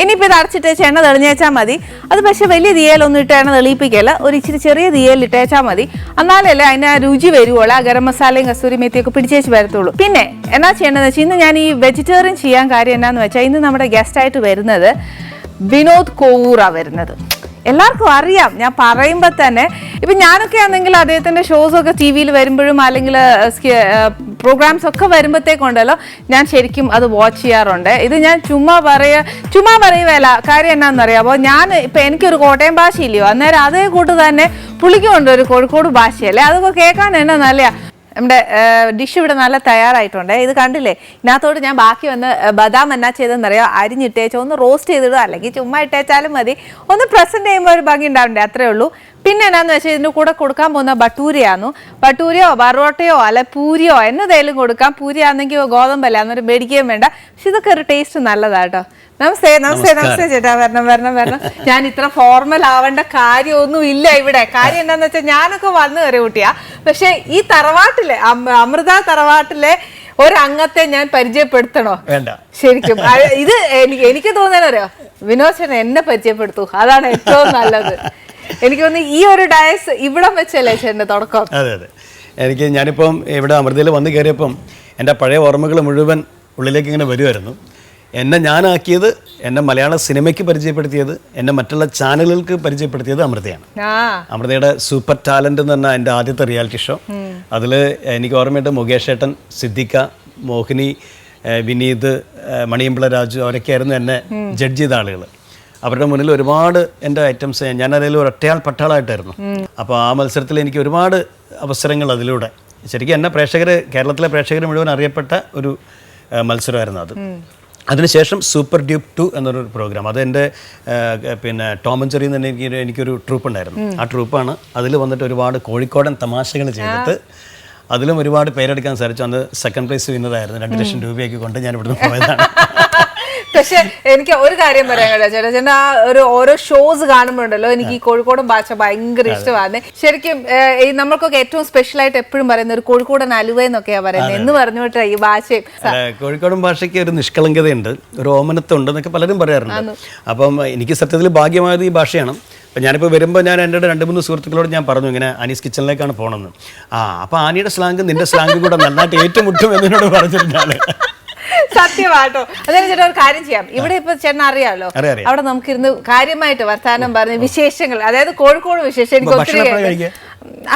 ഇനിയിപ്പോൾ ഇത് അടച്ചിട്ട് എണ്ണ തെളിഞ്ഞേച്ചാൽ മതി. അത് പക്ഷെ വലിയ തീയലൊന്നും ഇട്ട് എണ്ണ തെളിയിപ്പിക്കല്ല, ഒരു ഇച്ചിരി ചെറിയ തീയൽ ഇട്ടേച്ചാൽ മതി. എന്നാലല്ലേ അതിന് രുചി വരുവുള്ളൂ, ആ ഗരം മസാലയും കസൂരി മേത്തിയൊക്കെ പിടിച്ചേച്ച് വരത്തുള്ളൂ. പിന്നെ എന്നാ ചെയ്യേണ്ടതെന്ന് വെച്ചാൽ ഇന്ന് ഞാൻ ഈ വെജിറ്റേറിയൻ ചെയ്യാൻ കാര്യം എന്നാന്ന് വെച്ചാൽ ഇന്ന് നമ്മുടെ ഗസ്റ്റായിട്ട് വരുന്നത് വിനോദ് കോവൂറാണ് വരുന്നത്. എല്ലാവർക്കും അറിയാം, ഞാൻ പറയുമ്പോൾ തന്നെ. ഇപ്പം ഞാനൊക്കെ ആണെങ്കിൽ അദ്ദേഹത്തിൻ്റെ ഷോസൊക്കെ ടി വിയിൽ വരുമ്പോഴും അല്ലെങ്കിൽ പ്രോഗ്രാംസ് ഒക്കെ വരുമ്പോഴത്തേക്കുണ്ടല്ലോ ഞാൻ ശരിക്കും അത് വാച്ച് ചെയ്യാറുണ്ട്. ഇത് ഞാൻ ചുമ്മാ പറയുകയല്ല, കാര്യം എന്നാണെന്നറിയാമോ, ഞാൻ ഇപ്പം എനിക്കൊരു കോട്ടയം ഭാഷയില്ലയോ, അന്നേരം അതേ കൂട്ട് തന്നെ പുള്ളിക്കുമുണ്ട് ഒരു കോഴിക്കോട് ഭാഷയല്ലേ, അതൊക്കെ കേൾക്കാൻ എന്നാ നല്ലയാ. നമ്മുടെ ഡിഷ് ഇവിടെ നല്ല തയ്യാറായിട്ടുണ്ട്. ഇത് കണ്ടില്ലേ, ഇതിനകത്തോട് ഞാൻ ബാക്കി വന്ന് ബദാം എന്നാ ചെയ്തെന്നറിയാം, അരിഞ്ഞിട്ടേച്ചോ ഒന്ന് റോസ്റ്റ് ചെയ്തിടുക, അല്ലെങ്കിൽ ചുമ്മാ ഇട്ടേച്ചാലും മതി. ഒന്ന് പ്രസന്റ് ചെയ്യുമ്പോൾ ഒരു ഭംഗി ഉണ്ടാവണ്ടേ, അത്രേ ഉള്ളൂ. പിന്നെ എന്നാന്ന് വെച്ചാൽ ഇതിൻ്റെ കൂടെ കൊടുക്കാൻ പോകുന്ന ബട്ടൂരയാന്നു. ബട്ടൂരയോ ബറോട്ടയോ അല്ല പൂരിയോ എന്നതേലും കൊടുക്കാം. പൂരി ആണെങ്കിൽ ഗോതമ്പല്ല, അന്നൊരു മേടിക്കുകയും വേണ്ട. പക്ഷെ ഇതൊക്കെ ഒരു ടേസ്റ്റ് നല്ലതാട്ടോ. നമസ്തേ നമസ്തേ നമസ്തേ ചേട്ടാ, വരണം. ഞാൻ ഇത്ര ഫോർമൽ ആവേണ്ട കാര്യമൊന്നും ഇല്ല ഇവിടെ. കാര്യം എന്താന്ന് വെച്ചാൽ ഞാനൊക്കെ വന്നു കയറി കൂട്ടിയാ. പക്ഷെ ഈ തറവാട്ടിലെ അമൃത തറവാട്ടിലെ ഒരംഗത്തെ ഞാൻ പരിചയപ്പെടുത്തണോ? വേണ്ട, ശരിക്കും ഇത് എനിക്ക് തോന്നാനറിയോ, വിനോദ് എന്നെ പരിചയപ്പെടുത്തു, അതാണ് ഏറ്റവും നല്ലത്. എനിക്ക് തോന്നുന്നു ഈ ഒരു ഡയസ് ഇവിടം വെച്ചല്ലേ ചേട്ടൻ്റെ തുടക്കം. അതെ അതെ, ഞാനിപ്പം ഇവിടെ അമൃതയിൽ വന്ന് കയറിയപ്പം എൻ്റെ പഴയ ഓർമ്മകൾ മുഴുവൻ ഉള്ളിലേക്ക് ഇങ്ങനെ വരുമായിരുന്നു. എന്നെ ഞാനാക്കിയത്, എന്നെ മലയാള സിനിമയ്ക്ക് പരിചയപ്പെടുത്തിയത്, എന്നെ മറ്റുള്ള ചാനലുകൾക്ക് പരിചയപ്പെടുത്തിയത് അമൃതയാണ്. അമൃതയുടെ സൂപ്പർ ടാലന്റ് എന്ന് പറഞ്ഞാൽ എൻ്റെ ആദ്യത്തെ റിയാലിറ്റി ഷോ. അതിൽ എനിക്ക് ഓർമ്മയുണ്ട് മുകേഷ് ഏട്ടൻ, സിദ്ദിഖ, മോഹിനി, വിനീത്, മണിയമ്പിള രാജു അവരൊക്കെ ആയിരുന്നു എന്നെ ജഡ്ജ് ചെയ്ത ആളുകൾ. അവരുടെ മുന്നിൽ ഒരുപാട് എൻ്റെ ഐറ്റംസ്, ഞാനതിൽ ഒരൊറ്റയാൾ പട്ടാളമായിട്ടായിരുന്നു. അപ്പോൾ ആ മത്സരത്തിൽ എനിക്ക് ഒരുപാട് അവസരങ്ങൾ അതിലൂടെ, ശരിക്കും എന്നെ കേരളത്തിലെ പ്രേക്ഷകർ മുഴുവൻ അറിയപ്പെട്ട ഒരു മത്സരമായിരുന്നു അത്. അതിനുശേഷം സൂപ്പർ ഡ്യൂപ്പ് 2 എന്നൊരു പ്രോഗ്രാം, അത് എൻ്റെ പിന്നെ ടോം ആൻഡ് ജെറി എന്ന് എനിക്കൊരു ട്രൂപ്പ് ഉണ്ടായിരുന്നു. ആ ട്രൂപ്പാണ്. അതിൽ വന്നിട്ട് ഒരുപാട് കോഴിക്കോടൻ തമാശകൾ ചെയ്തിട്ട് അതിലും ഒരുപാട് പേരെടുക്കാൻ സാധിച്ചു. അന്ന് സെക്കൻഡ് പ്രൈസ് വിന്നറായിരുന്നു. 2 ലക്ഷം രൂപയൊക്കെ കൊണ്ട് ഞാൻ ഇവിടുന്ന് പോയതാണ്. പക്ഷെ എനിക്ക് ഒരു കാര്യം പറയാൻ കേട്ടോ ചേട്ടാ, ചേട്ടാ ഓരോ ഷോസ് കാണുമ്പോണ്ടല്ലോ എനിക്ക് ഈ കോഴിക്കോടൻ ഭാഷ ഭയങ്കര ഇഷ്ടമാണ്. ശരിക്കും നമ്മൾക്കൊക്കെ ഏറ്റവും സ്പെഷ്യൽ ആയിട്ട് എപ്പോഴും പറയുന്ന ഒരു കോഴിക്കോടൻ അലുവ എന്നൊക്കെയാ പറയുന്നത്. എന്ന് പറഞ്ഞിട്ട് ഈ ഭാഷയും കോഴിക്കോടൻ ഭാഷയ്ക്ക് ഒരു നിഷ്കളങ്കതയുണ്ട്, ഒരു ഓമനത്വം ഉണ്ട് എന്നൊക്കെ പലരും പറയാറുണ്ട്. അപ്പം എനിക്ക് സത്യത്തിൽ ഭാഗ്യമായത് ഈ ഭാഷയാണ്. അപ്പം ഞാനിപ്പോൾ വരുമ്പോൾ ഞാൻ എൻ്റെ 2-3 സുഹൃത്തുക്കളോട് ഞാൻ പറഞ്ഞു ഇങ്ങനെ ആനീസ് കിച്ചണിലേക്കാണ് പോകണമെന്ന്. അപ്പോൾ ആനിയുടെ സ്ലാങ് നിന്റെ സ്ലാങ് കൂടെ നന്നായിട്ട് ഏറ്റുമുട്ടും എന്നോട് പറഞ്ഞിട്ടാണ്. സത്യമാട്ടോ. അതെ ചേട്ടാ, ഒരു കാര്യം ചെയ്യാം. ഇവിടെ ഇപ്പൊ ചേട്ടൻ അറിയാലോ, അവിടെ നമുക്കിരുന്ന് കാര്യമായിട്ട് വർത്താനം പറഞ്ഞ് വിശേഷങ്ങൾ, അതായത് കോഴിക്കോട് വിശേഷം എനിക്ക് ഒത്തിരി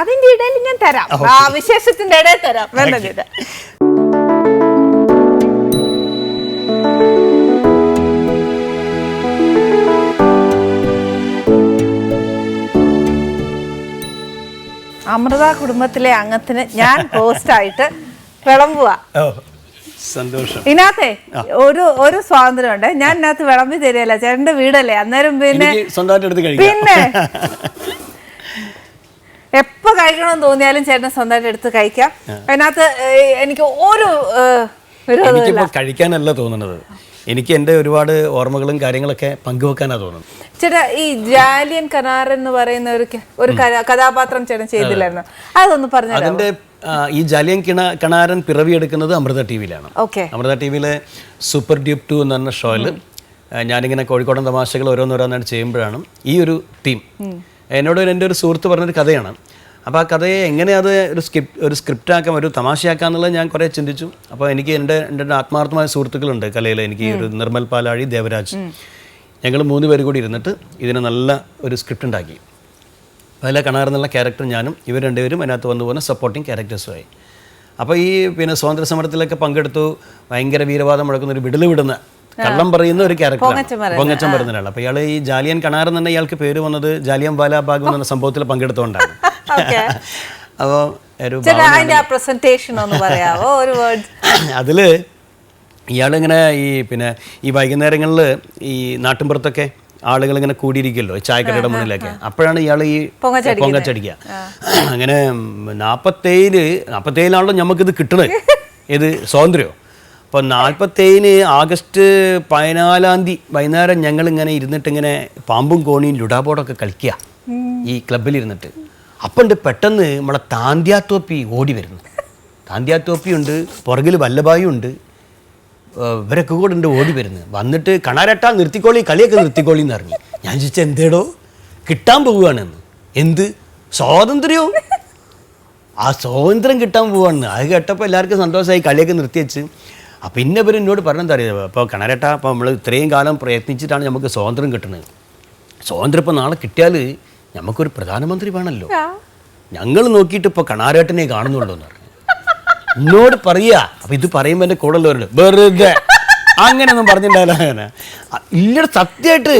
അതിന്റെ ഇടയിൽ ഞാൻ തരാം, ആ വിശേഷത്തിന്റെ ഇടയിൽ തരാം. വേണ്ട ചേട്ടാ. അമൃത കുടുംബത്തിലെ അംഗത്തിന് ഞാൻ ഹോസ്റ്റായിട്ട് വിളമ്പുക. സന്തോഷം. ഇതിനകത്തെ ഒരു സ്വാതന്ത്ര്യമുണ്ട്. ഞാൻ ഇതിനകത്ത് വിളമ്പി തരികയല്ല, ചേട്ടന്റെ വീടല്ലേ, അന്നേരം പിന്നെ പിന്നെ എപ്പോ കഴിക്കണമെന്ന് തോന്നിയാലും ചേട്ടന് സ്വന്തമായിട്ട് എടുത്ത് കഴിക്കാം. അതിനകത്ത് എനിക്ക് ഒരു കഴിക്കാനല്ല തോന്നുന്നത്, എനിക്ക് എൻ്റെ ഒരുപാട് ഓർമ്മകളും കാര്യങ്ങളൊക്കെ പങ്കുവെക്കാനാണ് തോന്നുന്നത്. ചേട്ടാ, ഈ ജാലിയൻ കനാരൻ എന്ന് പറയുന്ന ഒരു കഥാപാത്രം ചേട്ടൻ ചെയ്തില്ലായിരുന്നു, അതൊന്ന് പറഞ്ഞു. അതിൻ്റെ ഈ ജാലിയൻ കനാരൻ പിറവിയെടുക്കുന്നത് അമൃത ടി വിയിലാണ്. അമൃത ടി വിയിലെ സൂപ്പർ ഡ്യൂപ്പ് 2 എന്ന് പറഞ്ഞ ഷോയിൽ ഞാനിങ്ങനെ കോഴിക്കോടൻ തമാശകൾ ഓരോന്നോരോന്നായിട്ട് ചെയ്യുമ്പോഴാണ് ഈ ഒരു തീം എന്നോട് എൻ്റെ ഒരു സുഹൃത്ത് പറഞ്ഞൊരു കഥയാണ്. അപ്പോൾ ആ കഥയെ എങ്ങനെ അത് ഒരു സ്ക്രിപ്റ്റാക്കാം, ഒരു തമാശയാക്കാം എന്നുള്ളത് ഞാൻ കുറേ ചിന്തിച്ചു. അപ്പോൾ എനിക്ക് എൻ്റെ ആത്മാർത്ഥമായ സുഹൃത്തുക്കളുണ്ട് കലയിൽ. എനിക്ക് ഒരു നിർമ്മൽ പാലാഴി, ദേവരാജ്, ഞങ്ങൾ 3 പേര് കൂടി ഇരുന്നിട്ട് ഇതിന് നല്ല ഒരു സ്ക്രിപ്റ്റ് ഉണ്ടാക്കി. അതിലെ കണാറെന്നുള്ള ക്യാരക്ടർ ഞാനും ഇവർ 2 പേരും അതിനകത്ത് വന്നു പോകുന്ന സപ്പോർട്ടിങ് ക്യാരക്ടേഴ്സുമായി. അപ്പോൾ ഈ പിന്നെ സ്വാതന്ത്ര്യ സമരത്തിലൊക്കെ പങ്കെടുത്തു, ഭയങ്കര വീരവാദം മുഴക്കുന്ന ഒരു വിടുന്ന കള്ളം പറയുന്ന ഒരു ക്യാരക്ടറാണ്, പൊങ്ങച്ചം പറയുന്ന ഒരാൾ. അപ്പോൾ ഇയാൾ ഈ ജാലിയൻ കണാറൻ തന്നെ ഇയാൾക്ക് പേര് വന്നത് ജാലിയൻ വാലാബാഗ് എന്ന സംഭവത്തിൽ പങ്കെടുത്തുകൊണ്ടാണ്. അപ്പോൾ അതിൽ ഇയാളിങ്ങനെ ഈ വൈകുന്നേരങ്ങളിൽ ഈ നാട്ടിൻപുറത്തൊക്കെ ആളുകൾ ഇങ്ങനെ കൂടിയിരിക്കുമല്ലോ ചായക്കടയുടെ മുന്നിലൊക്കെ, അപ്പോഴാണ് ഇയാൾ ഈ പൊങ്ങച്ചടിക്കുക. അങ്ങനെ 47 നമുക്കിത് കിട്ടണത്, ഇത് സ്വാതന്ത്ര്യമോ. അപ്പോൾ 47 ആഗസ്റ്റ് 14 വൈകുന്നേരം ഞങ്ങളിങ്ങനെ ഇരുന്നിട്ടിങ്ങനെ പാമ്പും കോണിയും ലുഡാബോർഡൊക്കെ കളിക്കുക ഈ ക്ലബിലിരുന്നിട്ട്. അപ്പം പെട്ടെന്ന് നമ്മളെ താന്ത്യാത്തോപ്പി ഓടി വരുന്നു. താന്ത്യാത്തോപ്പിയുണ്ട്, പുറകിൽ വല്ലഭായും ഉണ്ട്, ഇവരൊക്കെ കൂടെ ഉണ്ട് ഓടി വരുന്നത്. വന്നിട്ട് കണാരട്ടാ നിർത്തിക്കോളി, കളിയൊക്കെ നിർത്തിക്കോളി എന്ന് പറഞ്ഞു. ഞാൻ ചോദിച്ചാൽ എന്തേടോ കിട്ടാൻ പോവുകയാണെന്ന്. എന്ത് സ്വാതന്ത്ര്യവും? ആ സ്വാതന്ത്ര്യം കിട്ടാൻ പോവുകയാണെന്ന്. അത് കേട്ടപ്പോൾ എല്ലാവർക്കും സന്തോഷമായി, കളിയൊക്കെ നിർത്തിവെച്ച്. അപ്പം പിന്നെ ഇവർ എന്നോട് പറഞ്ഞെന്താ അറിയാം, അപ്പോൾ കണാരട്ടാ, അപ്പോൾ നമ്മൾ ഇത്രയും കാലം പ്രയത്നിച്ചിട്ടാണ് നമുക്ക് സ്വാതന്ത്ര്യം കിട്ടുന്നത്. സ്വാതന്ത്ര്യം ഇപ്പോൾ നാളെ കിട്ടിയാൽ നമുക്കൊരു പ്രധാനമന്ത്രി വേണമല്ലോ. ഞങ്ങൾ നോക്കിയിട്ട് ഇപ്പോൾ കണാരേട്ടനെ കാണുന്നുള്ളൂ എന്ന് പറഞ്ഞു എന്നോട് പറയുക. അപ്പം ഇത് പറയുമ്പോൾ എൻ്റെ കൂടെ ഉള്ളവരുണ്ട് വെറുതെ അങ്ങനെയൊന്നും പറഞ്ഞിട്ടുണ്ടാവില്ല. അങ്ങനെ ഇല്ല, സത്യമായിട്ട്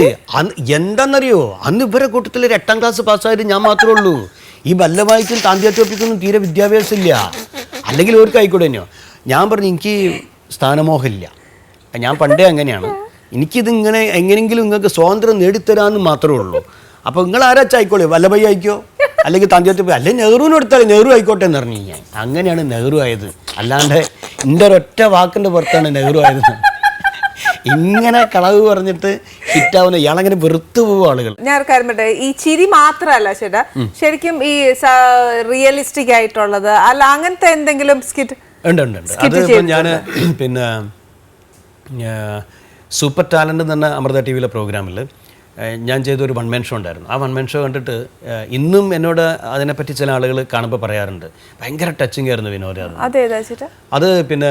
എന്താണെന്നറിയോ, അന്ന് ഇവരെ കൂട്ടത്തിൽ ഒരു 8ാം ക്ലാസ് പാസ്സായിട്ട് ഞാൻ മാത്രമേ ഉള്ളൂ. ഈ വല്ലഭായിക്കും താന്ത്യാത്തോപ്പിക്കൊന്നും തീരെ വിദ്യാഭ്യാസം ഇല്ല, അല്ലെങ്കിൽ അവർക്ക് ആയിക്കോട്ടെ തന്നെയോ. ഞാൻ പറഞ്ഞു എനിക്ക് സ്ഥാനമോഹമില്ല, ഞാൻ പണ്ടേ അങ്ങനെയാണ്, എനിക്കിതിങ്ങനെ എങ്ങനെയെങ്കിലും നിങ്ങൾക്ക് സ്വാതന്ത്ര്യം നേടിത്തരാമെന്ന് മാത്രമേ ഉള്ളൂ. അപ്പോൾ നിങ്ങൾ ആരാച്ചാ ആയിക്കോളൂ, വല്ലഭായി ആയിക്കോ, അല്ലെങ്കിൽ താന്ത്യാത്തോപ്പി, അല്ലെങ്കിൽ നെഹ്റുവിന് എടുത്താൽ നെഹ്റു ആയിക്കോട്ടെ എന്ന് പറഞ്ഞു ഞാൻ. അങ്ങനെയാണ് നെഹ്റു ആയത്, അല്ലാണ്ട് എൻ്റെ ഒരൊറ്റ വാക്കിൻ്റെ പുറത്താണ് നെഹ്റു ആയത്. ഇങ്ങനെ കളവ് പറഞ്ഞിട്ട് ഹിറ്റാവുന്ന ഇയാളങ്ങനെ വെറുത്തു പോവും ആളുകൾ. ഞാൻ കാര്യം പറ്റേ, ഈ ചിരി മാത്രമല്ല ചേട്ടാ, ശരിക്കും ഈ റിയലിസ്റ്റിക് ആയിട്ടുള്ളത് അല്ല അങ്ങനത്തെ എന്തെങ്കിലും സ്കിറ്റ് ഉണ്ട്. അത് ഞാൻ പിന്നെ സൂപ്പർ ടാലൻ്റ് എന്ന് പറഞ്ഞ അമൃത ടി വിയിലെ പ്രോഗ്രാമിൽ ഞാൻ ചെയ്തൊരു 1 man ഷോ ഉണ്ടായിരുന്നു. ആ 1 man ഷോ കണ്ടിട്ട് ഇന്നും എന്നോട് അതിനെപ്പറ്റി ചില ആളുകൾ കാണുമ്പോൾ പറയാറുണ്ട്, ഭയങ്കര ടച്ചിങ് ആയിരുന്നു വിനോദം. അത് പിന്നെ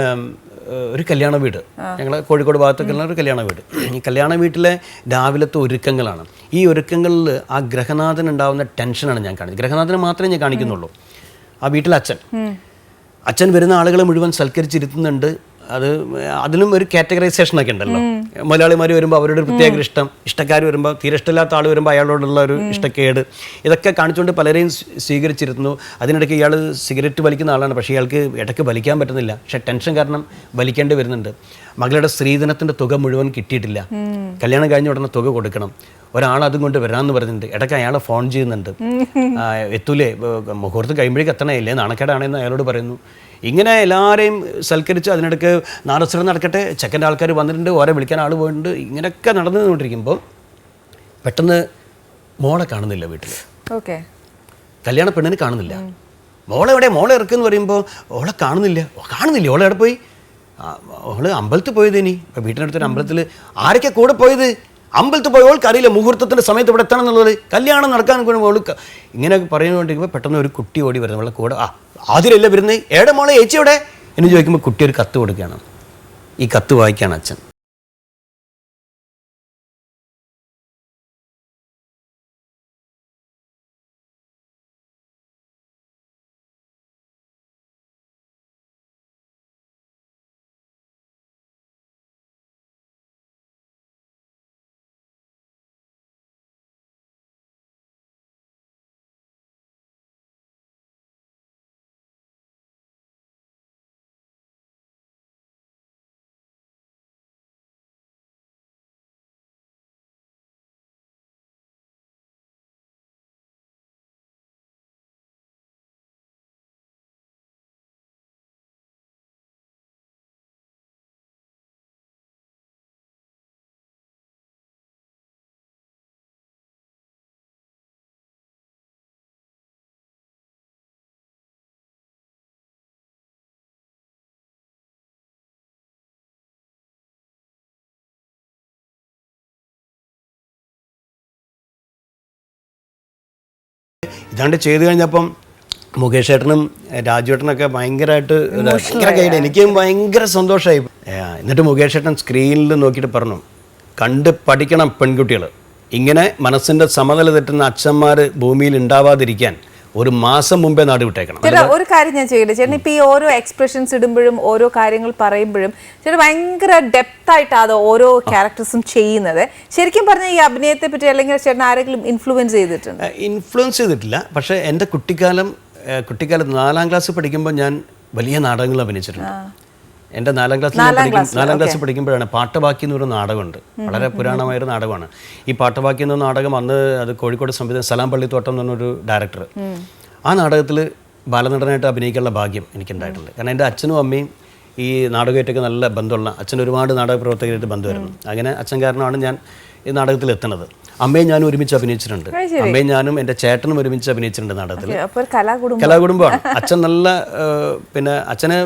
ഒരു കല്യാണ വീട്, ഞങ്ങൾ കോഴിക്കോട് ഭാഗത്തൊക്കെയുള്ള ഒരു കല്യാണ വീട്. ഈ കല്യാണ വീട്ടിലെ രാവിലത്തെ ഒരുക്കങ്ങളാണ്. ഈ ഒരുക്കങ്ങളിൽ ആ ഗ്രഹനാഥൻ ഉണ്ടാകുന്ന ടെൻഷനാണ് ഞാൻ കാണിച്ചത്. ഗ്രഹനാഥനെ മാത്രമേ ഞാൻ കാണിക്കുന്നുള്ളൂ. ആ വീട്ടിലെ അച്ഛൻ വരുന്ന ആളുകളെ മുഴുവൻ സൽക്കരിച്ചിരുത്തുന്നുണ്ട്. അതിലും ഒരു കാറ്റഗറൈസേഷനൊക്കെ ഉണ്ടല്ലോ. മലയാളിമാർ വരുമ്പോൾ അവരുടെ ഒരു പ്രത്യേക ഇഷ്ടക്കാർ വരുമ്പോൾ, തീരെ ഇഷ്ടമില്ലാത്ത ആൾ വരുമ്പോൾ അയാളോടുള്ള ഒരു ഇഷ്ടക്കേട്, ഇതൊക്കെ കാണിച്ചുകൊണ്ട് പലരെയും സ്വീകരിച്ചിരുത്തുന്നു. അതിനിടയ്ക്ക് ഇയാൾ സിഗരറ്റ് വലിക്കുന്ന ആളാണ്, പക്ഷേ ഇയാൾക്ക് ഇടയ്ക്ക് വലിക്കാൻ പറ്റുന്നില്ല, പക്ഷേ ടെൻഷൻ കാരണം വലിക്കേണ്ടി വരുന്നുണ്ട്. മകളുടെ സ്ത്രീധനത്തിൻ്റെ തുക മുഴുവൻ കിട്ടിയിട്ടില്ല, കല്യാണം കഴിഞ്ഞ ഉടനെ തുക കൊടുക്കണം. ഒരാൾ അതും കൊണ്ട് വരാമെന്ന് പറഞ്ഞിട്ടുണ്ട്. ഇടയ്ക്ക് അയാളെ ഫോൺ ചെയ്യുന്നുണ്ട്, എത്തൂലേ, മുഹൂർത്തം കഴിയുമ്പോഴേക്ക് എത്തണേയില്ലേ, നാണക്കേടാണെന്ന് അയാളോട് പറയുന്നു. ഇങ്ങനെ എല്ലാവരെയും സൽക്കരിച്ച് അതിനിടയ്ക്ക് നാടസ്വരം നടക്കട്ടെ, ചെക്കൻ്റെ ആൾക്കാർ വന്നിട്ടുണ്ട്, ഓരെ വിളിക്കാൻ ആൾ പോയിട്ടുണ്ട്. ഇങ്ങനെയൊക്കെ നടന്നുകൊണ്ടിരിക്കുമ്പോൾ പെട്ടെന്ന് മോളെ കാണുന്നില്ല വീട്ടിൽ. കല്യാണ പെണ്ണിന് കാണുന്നില്ല. മോളെ ഇറക്കുമെന്ന് പറയുമ്പോൾ ഓളെ കാണുന്നില്ല. ഓളെ എവിടെ പോയി? ഓള് അമ്പലത്തിൽ പോയത്. ഇനി ഇപ്പം വീട്ടിനടുത്തൊരു അമ്പലത്തിൽ ആരൊക്കെ കൂടെ പോയത്? അമ്പലത്തിൽ പോയവൾക്ക് അറിയില്ല മുഹൂർത്തത്തിൻ്റെ സമയത്ത് ഇവിടെ എത്തണം എന്നുള്ളത്. കല്യാണം നടക്കാൻ അവൾ ഇങ്ങനെ പറയുന്നുകൊണ്ടിരിക്കുമ്പോൾ പെട്ടെന്ന് ഒരു കുട്ടി ഓടി വരുന്നത്. അവളെ കൂടെ ആദ്യമല്ല വരുന്നത്. ഏടെ മോളെ ചേച്ചി എവിടെ എന്ന് ചോദിക്കുമ്പോൾ കുട്ടി ഒരു കത്ത് കൊടുക്കുകയാണ്. ഈ കത്ത് വായിക്കുകയാണ് അച്ഛൻ. ഇതാണ്ട് ചെയ്ത് കഴിഞ്ഞപ്പം മുകേഷ് ഏട്ടനും രാജുവേട്ടനൊക്കെ ഭയങ്കരമായിട്ട് ഭയങ്കര ഗൈഡ്, എനിക്കും ഭയങ്കര സന്തോഷമായി. എന്നിട്ട് മുകേഷ് ഏട്ടൻ സ്ക്രീനിൽ നോക്കിയിട്ട് പറഞ്ഞു, കണ്ട് പഠിക്കണം പെൺകുട്ടികൾ, ഇങ്ങനെ മനസ്സിൻ്റെ സമനില തെറ്റുന്ന അച്ഛന്മാർ ഭൂമിയിൽ ഉണ്ടാവാതിരിക്കാൻ 1 മാസം മുമ്പേ നാട് വിട്ടേക്കണം. ചേട്ടാ ഒരു കാര്യം ഞാൻ ചെയ്യട്ടെ, ചേട്ടൻ ഇപ്പൊ ഈ ഓരോ എക്സ്പ്രഷൻസ് ഇടുമ്പോഴും ഓരോ കാര്യങ്ങൾ പറയുമ്പോഴും ചേട്ടൻ ഭയങ്കര ഡെപ്ത് ആയിട്ടാണ് ഓരോ ക്യാരക്ടേഴ്സും ചെയ്യുന്നത്. ശരിക്കും പറഞ്ഞാൽ ഈ അഭിനയത്തെ പറ്റി അല്ലെങ്കിൽ ചേട്ടൻ ആരെങ്കിലും ഇൻഫ്ലുവൻസ് ചെയ്തിട്ടുണ്ട്? ഇൻഫ്ലുവൻസ് ചെയ്തിട്ടില്ല, പക്ഷേ എൻ്റെ കുട്ടിക്കാലം 4ാം ക്ലാസ് പഠിക്കുമ്പോൾ ഞാൻ വലിയ നാടകങ്ങൾ അഭിനയിച്ചിട്ടുണ്ട്. എൻ്റെ 4ാം ക്ലാസ്സിൽ പഠിക്കുമ്പോഴാണ് പാട്ടബാക്കി എന്ന് പറയുന്ന നാടകമുണ്ട്. വളരെ പുരാണമായൊരു നാടകമാണ്. ഈ പാട്ടബാക്കി എന്ന നാടകം അന്ന് അത് കോഴിക്കോട് സംവിധാനം സലാം പള്ളിത്തോട്ടം എന്ന് പറഞ്ഞൊരു ഡയറക്ടർ. ആ നാടകത്തിൽ ബാലനടനായിട്ട് അഭിനയിക്കാനുള്ള ഭാഗ്യം എനിക്കുണ്ടായിട്ടുണ്ട്. കാരണം എൻ്റെ അച്ഛനും അമ്മയും ഈ നാടകമായിട്ടൊക്കെ നല്ല ബന്ധമുള്ള, അച്ഛൻ ഒരുപാട് നാടക പ്രവർത്തകരായിട്ട് ബന്ധമായിരുന്നു. അങ്ങനെ അച്ഛൻ കാരണമാണ് ഞാൻ ഈ നാടകത്തിൽ എത്തുന്നത്. അമ്മയും ഞാനും ഒരുമിച്ച് അഭിനയിച്ചിട്ടുണ്ട്. അമ്മയും ഞാനും എൻ്റെ ചേട്ടനും ഒരുമിച്ച് അഭിനയിച്ചിട്ടുണ്ട് നാടകത്തിൽ. കലാകുടുംബമാണ്. അച്ഛൻ നല്ല പിന്നെ അച്ഛന്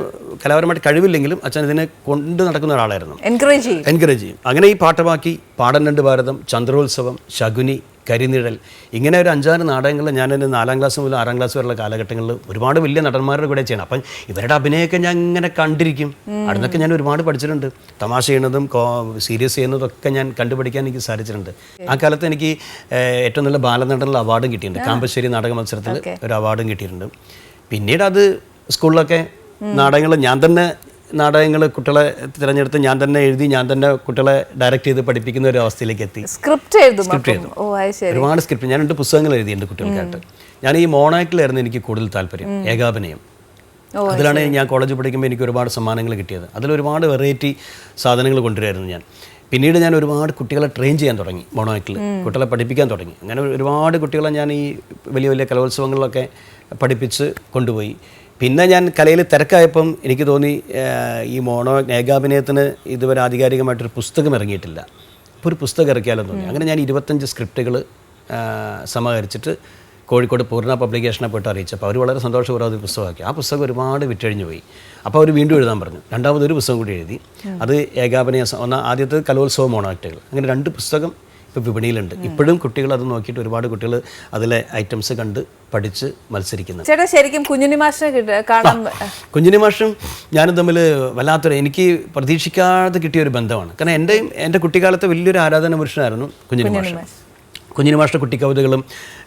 കലാപരമായിട്ട് കഴിവില്ലെങ്കിലും അച്ഛൻ ഇതിനെ കൊണ്ട് നടക്കുന്ന ഒരാളായിരുന്നു, എൻകറേജ് ചെയ്യും. അങ്ങനെ ഈ പാട്ടബാക്കി, പാടൻ 2 ഭാരതം, ചന്ദ്രോത്സവം, ശകുനി, കരിനിഴൽ, ഇങ്ങനെ ഒരു 5-6 നാടകങ്ങൾ ഞാൻ എൻ്റെ 4ാം ക്ലാസ് മുതൽ 6ാം ക്ലാസ് വരെയുള്ള കാലഘട്ടങ്ങളിൽ ഒരുപാട് വലിയ നടന്മാരുടെ കൂടെ ചെയ്യണം. അപ്പം ഇവരുടെ അഭിനയമൊക്കെ ഞാൻ ഇങ്ങനെ കണ്ടിരിക്കും. അടുത്തൊക്കെ ഞാൻ ഒരുപാട് പഠിച്ചിട്ടുണ്ട്. തമാശ ചെയ്യുന്നതും സീരിയസ് ചെയ്യുന്നതൊക്കെ ഞാൻ കണ്ടുപിടിക്കാൻ എനിക്ക് സാധിച്ചിട്ടുണ്ട്. ആ കാലത്ത് എനിക്ക് ഏറ്റവും നല്ല ബാലനടനുള്ള അവാർഡും കിട്ടിയിട്ടുണ്ട്. കാമ്പശ്ശേരി നാടക മത്സരത്തിൽ ഒരു അവാർഡും കിട്ടിയിട്ടുണ്ട്. പിന്നീട് അത് സ്കൂളിലൊക്കെ നാടകങ്ങൾ കുട്ടികളെ തിരഞ്ഞെടുത്ത് ഞാൻ തന്നെ എഴുതി, ഞാൻ തന്നെ കുട്ടികളെ ഡയറക്റ്റ് ചെയ്ത് പഠിപ്പിക്കുന്ന ഒരു അവസ്ഥയിലേക്ക് എത്തി. സ്ക്രിപ്റ്റ് എഴുതും, ഒരുപാട് സ്ക്രിപ്റ്റ്. ഞാൻ 2 പുസ്തകങ്ങൾ എഴുതിയിട്ടുണ്ട് കുട്ടികൾക്കായിട്ട്. ഞാൻ ഈ മോണാക്റ്റിലായിരുന്നു എനിക്ക് കൂടുതൽ താല്പര്യം, ഏകാഭിനയം. അതിലാണ് ഞാൻ കോളേജിൽ പഠിക്കുമ്പോൾ എനിക്ക് ഒരുപാട് സമ്മാനങ്ങൾ കിട്ടിയത്. അതിലൊരുപാട് വെറൈറ്റി സാധനങ്ങൾ കൊണ്ടുവരുമായിരുന്നു ഞാൻ. പിന്നീട് ഞാൻ ഒരുപാട് കുട്ടികളെ ട്രെയിൻ ചെയ്യാൻ തുടങ്ങി, മോണോആക്റ്റിൽ കുട്ടികളെ പഠിപ്പിക്കാൻ തുടങ്ങി. അങ്ങനെ ഒരുപാട് കുട്ടികളെ ഞാൻ ഈ വലിയ വലിയ കലോത്സവങ്ങളിലൊക്കെ പഠിപ്പിച്ച് കൊണ്ടുപോയി. പിന്നെ ഞാൻ കലയിൽ തിരക്കായപ്പം എനിക്ക് തോന്നി ഈ ഏകാഭിനയത്തിന് ഇതുവരെ ആധികാരികമായിട്ടൊരു പുസ്തകം ഇറങ്ങിയിട്ടില്ല, അപ്പോൾ ഒരു പുസ്തകം ഇറക്കിയാലോ തോന്നി. അങ്ങനെ ഞാൻ 25 സ്ക്രിപ്റ്റുകൾ സമാഹരിച്ചിട്ട് കോഴിക്കോട് പൂർണ്ണ പബ്ലിക്കേഷനെ പോയിട്ട് അറിയിച്ചപ്പോൾ അവർ വളരെ സന്തോഷപൂർവ്വം അത് പുസ്തകമാക്കി. ആ പുസ്തകം ഒരുപാട് വിറ്റഴിഞ്ഞു പോയി. അപ്പോൾ അവർ വീണ്ടും എഴുതാൻ പറഞ്ഞു. രണ്ടാമതൊരു പുസ്തകം കൂടി എഴുതി. അത് ഏകാഭിനയ ആദ്യത്തെ കലോത്സവ മോണോആക്റ്റുകൾ. അങ്ങനെ 2 പുസ്തകം ഇപ്പോൾ വിപണിയിലുണ്ട്. ഇപ്പോഴും കുട്ടികൾ അത് നോക്കിയിട്ട് ഒരുപാട് കുട്ടികൾ അതിലെ ഐറ്റംസ് കണ്ട് പഠിച്ച് മത്സരിക്കുന്നു. ചേട്ടാ ശരിക്കും കുഞ്ഞുണ്ണി മാഷിനെ കാണാൻ, കുഞ്ഞുണ്ണി മാഷും ഞാനും തമ്മിൽ വല്ലാത്തൊരു, എനിക്ക് പ്രതീക്ഷിക്കാതെ കിട്ടിയ ഒരു ബന്ധമാണ്. കാരണം എൻ്റെ കുട്ടിക്കാലത്തെ വലിയൊരു ആരാധന പുരുഷനായിരുന്നു കുഞ്ഞുണ്ണി മാഷ്. കുഞ്ഞുണ്ണി മാഷിൻ്റെ കുട്ടിക്കവിതകളും